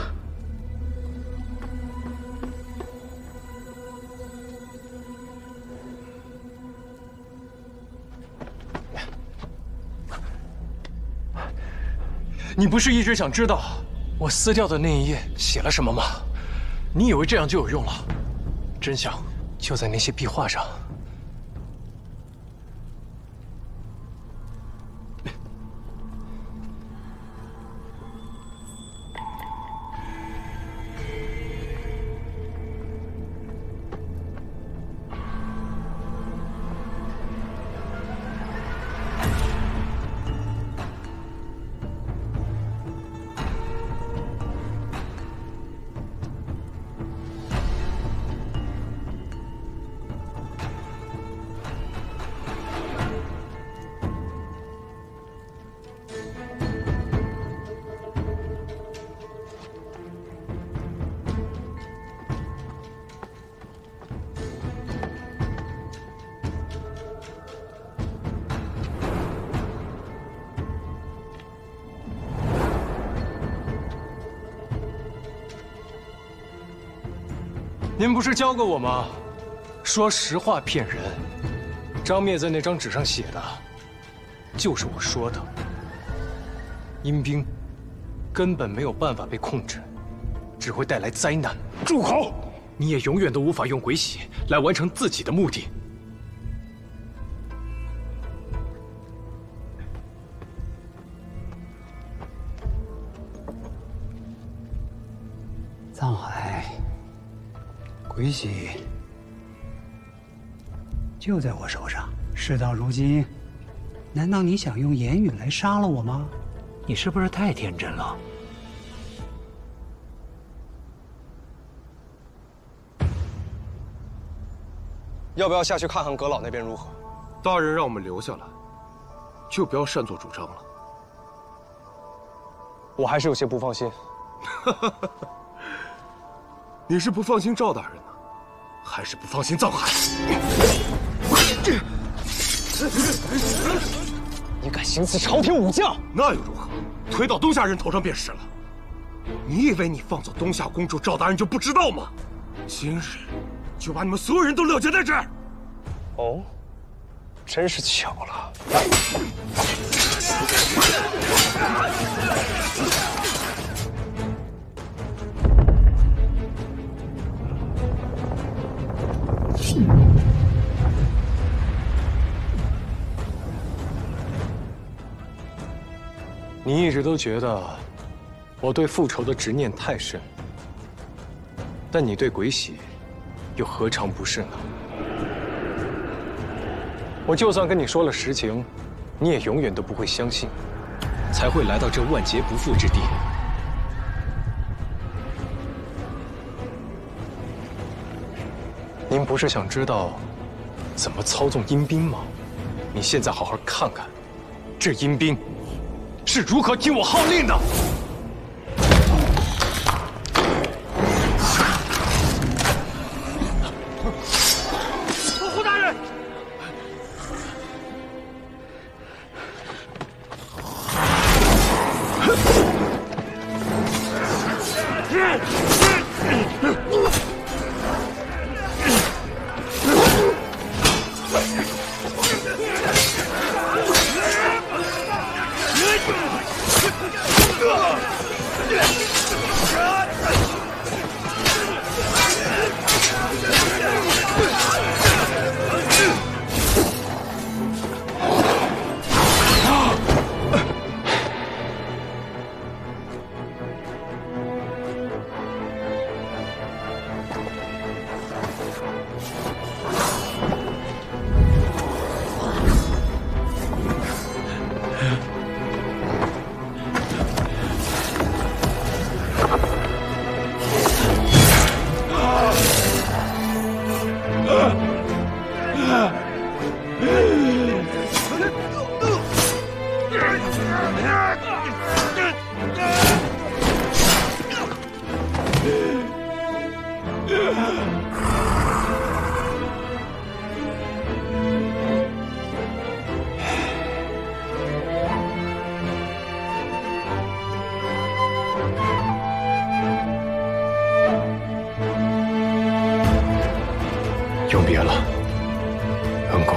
你不是一直想知道我撕掉的那一页写了什么吗？你以为这样就有用了？真相就在那些壁画上。您不是教过我吗？说实话骗人。张灭在那张纸上写的，就是我说的。阴兵根本没有办法被控制，只会带来灾难。住口！你也永远都无法用鬼玺来完成自己的目的。藏海，鬼玺就在我手上。事到如今，难道你想用言语来杀了我吗？你是不是太天真了？要不要下去看看阁老那边如何？大人让我们留下来，就不要擅作主张了。我还是有些不放心。你是不放心赵大人呢，还是不放心藏海？你敢行刺朝廷武将？那又如何？推到东夏人头上便是了。你以为你放走东夏公主赵大人就不知道吗？今日就把你们所有人都勒结在这儿。哦，真是巧了。你一直都觉得我对复仇的执念太深，但你对鬼玺又何尝不是呢？我就算跟你说了实情，你也永远都不会相信，才会来到这万劫不复之地。您不是想知道怎么操纵阴兵吗？你现在好好看看，这阴兵是如何听我号令的。胡大人，永别了，恩公。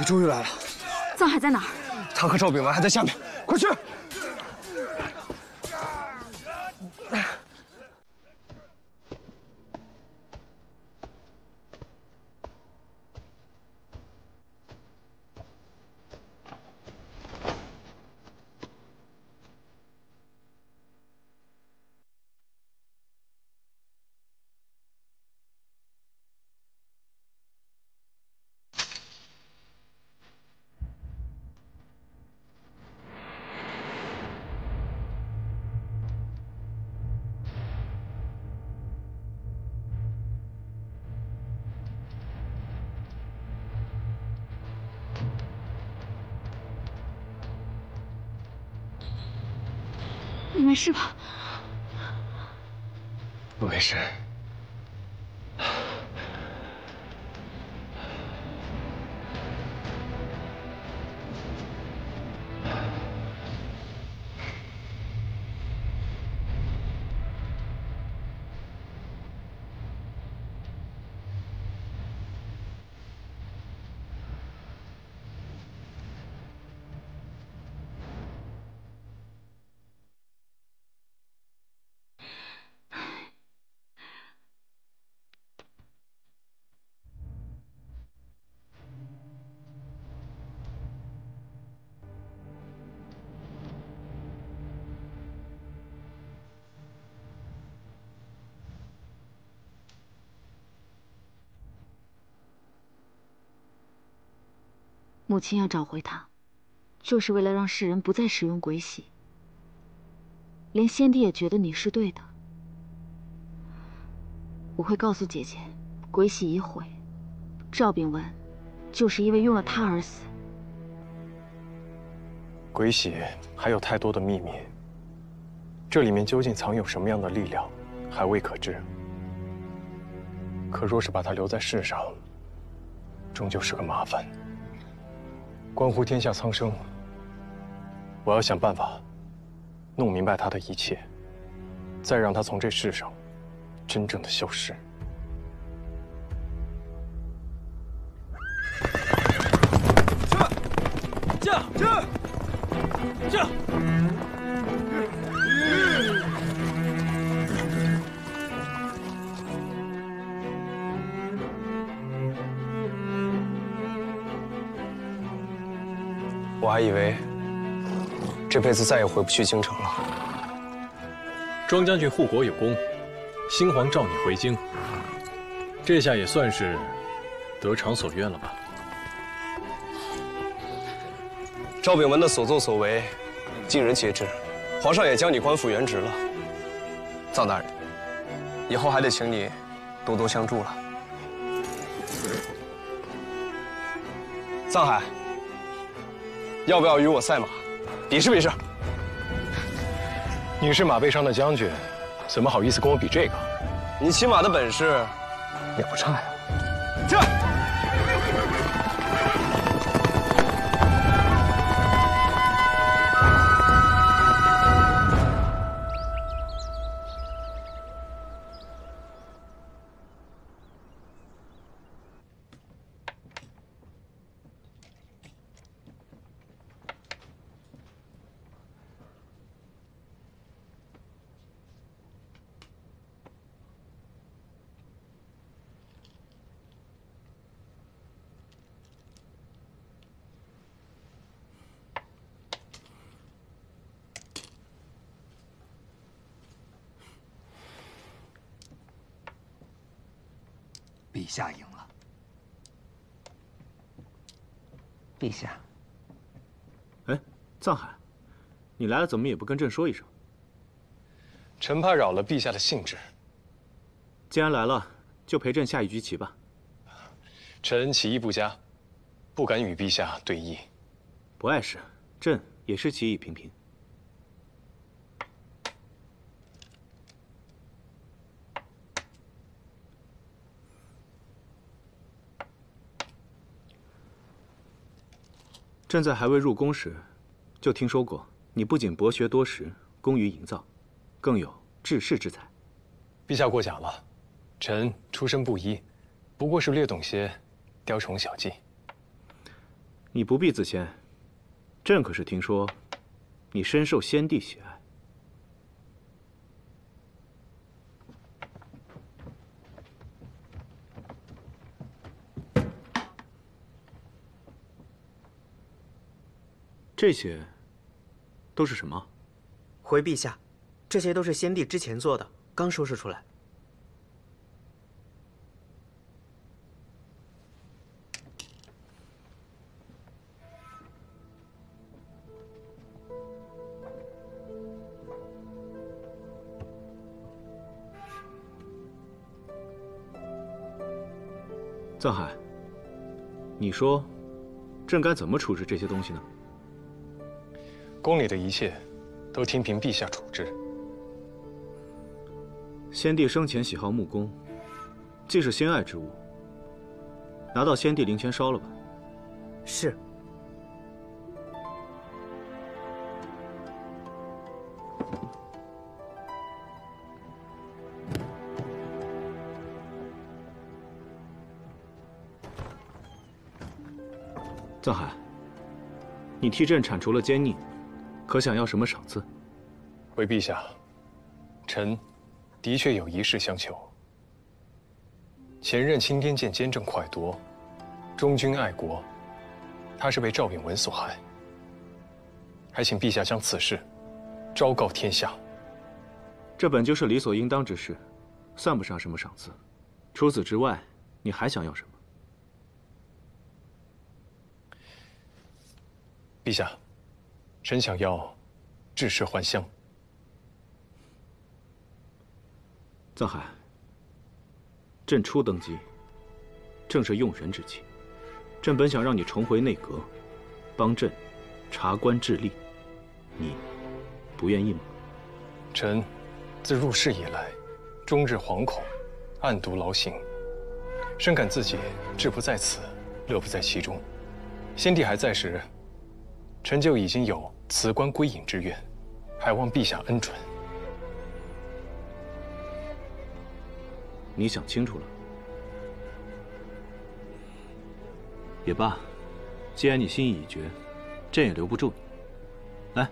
你终于来了。藏海在哪儿？他和赵炳文还在下面，快去！你没事吧？我没事。母亲要找回他，就是为了让世人不再使用鬼玺。连先帝也觉得你是对的。我会告诉姐姐，鬼玺已毁，赵炳文就是因为用了它而死。鬼玺还有太多的秘密，这里面究竟藏有什么样的力量，还未可知。可若是把它留在世上，终究是个麻烦。 关乎天下苍生，我要想办法弄明白他的一切，再让他从这世上真正的消失。驾！我还以为这辈子再也回不去京城了。庄将军护国有功，新皇召你回京，这下也算是得偿所愿了吧？赵炳文的所作所为，尽人皆知，皇上也将你官复原职了。臧大人，以后还得请你多多相助了。臧海。 要不要与我赛马，比试比试？你是马背上的将军，怎么好意思跟我比这个？你骑马的本事也不差呀。这。陛下赢了。陛下，哎，臧海，你来了怎么也不跟朕说一声？臣怕扰了陛下的兴致。既然来了，就陪朕下一局棋吧。臣棋艺不佳，不敢与陛下对弈。不碍事，朕也是棋艺平平。 朕在还未入宫时，就听说过你不仅博学多识、工于营造，更有治世之才。陛下过奖了，臣出身布衣，不过是略懂些雕虫小技。你不必自谦，朕可是听说，你深受先帝喜爱。这些都是什么？回陛下，这些都是先帝之前做的，刚收拾出来。藏海，你说，朕该怎么处置这些东西呢？宫里的一切，都听凭陛下处置。先帝生前喜好木工，既是心爱之物，拿到先帝灵前烧了吧。是。藏海，你替朕铲除了奸佞，可想要什么赏赐？回陛下，臣的确有一事相求。前任钦天监监正蒯夺，忠君爱国，他是被赵秉文所害，还请陛下将此事昭告天下。这本就是理所应当之事，算不上什么赏赐。除此之外，你还想要什么？陛下，臣想要致仕还乡。藏海，朕初登基，正是用人之期。朕本想让你重回内阁，帮朕查官治吏，你不愿意吗？臣自入仕以来，终日惶恐，暗度劳形，深感自己志不在此，乐不在其中。先帝还在时，臣就已经有辞官归隐之愿，还望陛下恩准。你想清楚了？也罢，既然你心意已决，朕也留不住你。来，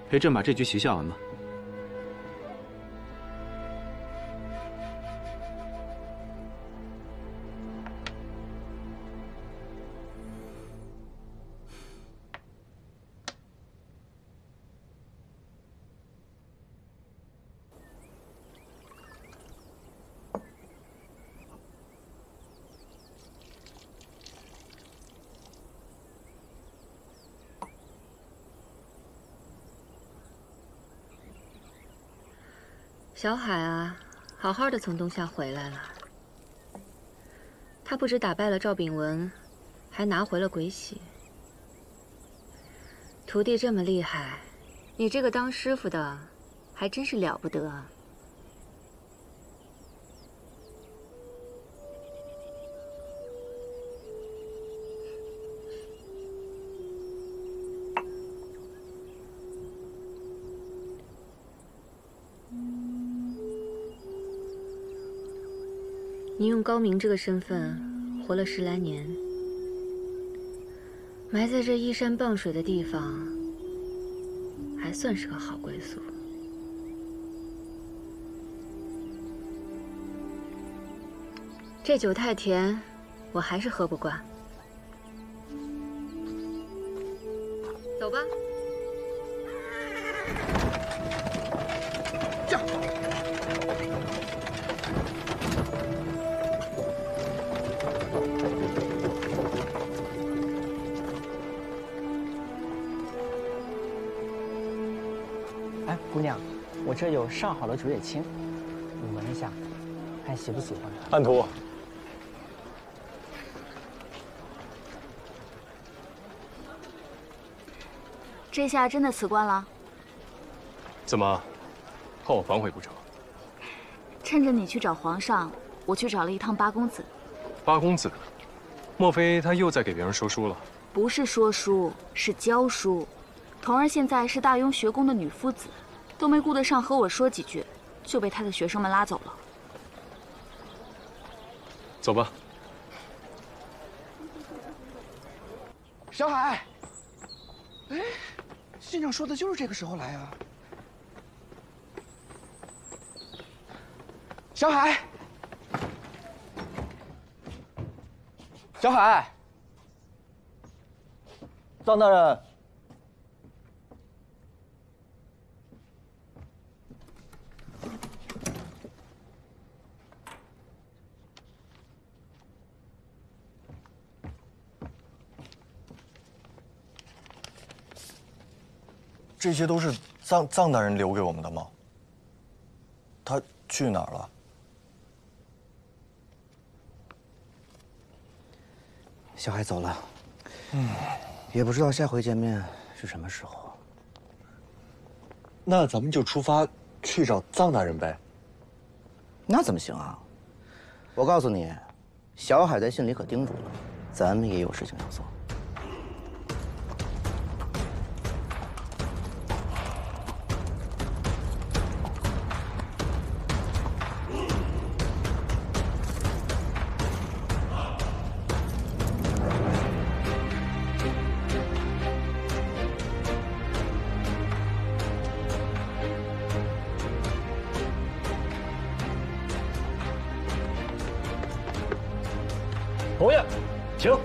陪朕把这局棋下完吧。小海啊，好好的从东夏回来了。他不止打败了赵秉文，还拿回了鬼玺。徒弟这么厉害，你这个当师傅的，还真是了不得啊！你用高明这个身份活了10来年，埋在这依山傍水的地方，还算是个好归宿。这酒太甜，我还是喝不惯。走吧。驾！哎，姑娘，我这有上好的竹叶青，你闻一下，看喜不喜欢。安徒，这下真的辞官了？怎么，怕我反悔不成？趁着你去找皇上，我去找了一趟八公子。八公子，莫非他又在给别人说书了？不是说书，是教书。童儿现在是大庸学宫的女夫子，都没顾得上和我说几句，就被他的学生们拉走了。走吧。小海，哎，信上说的就是这个时候来啊。小海，小海，臧大人。 这些都是臧大人留给我们的吗？他去哪儿了？小海走了，也不知道下回见面是什么时候。那咱们就出发去找臧大人呗。那怎么行啊？我告诉你，小海在信里可叮嘱了，咱们也有事情要做。 侯爷，请。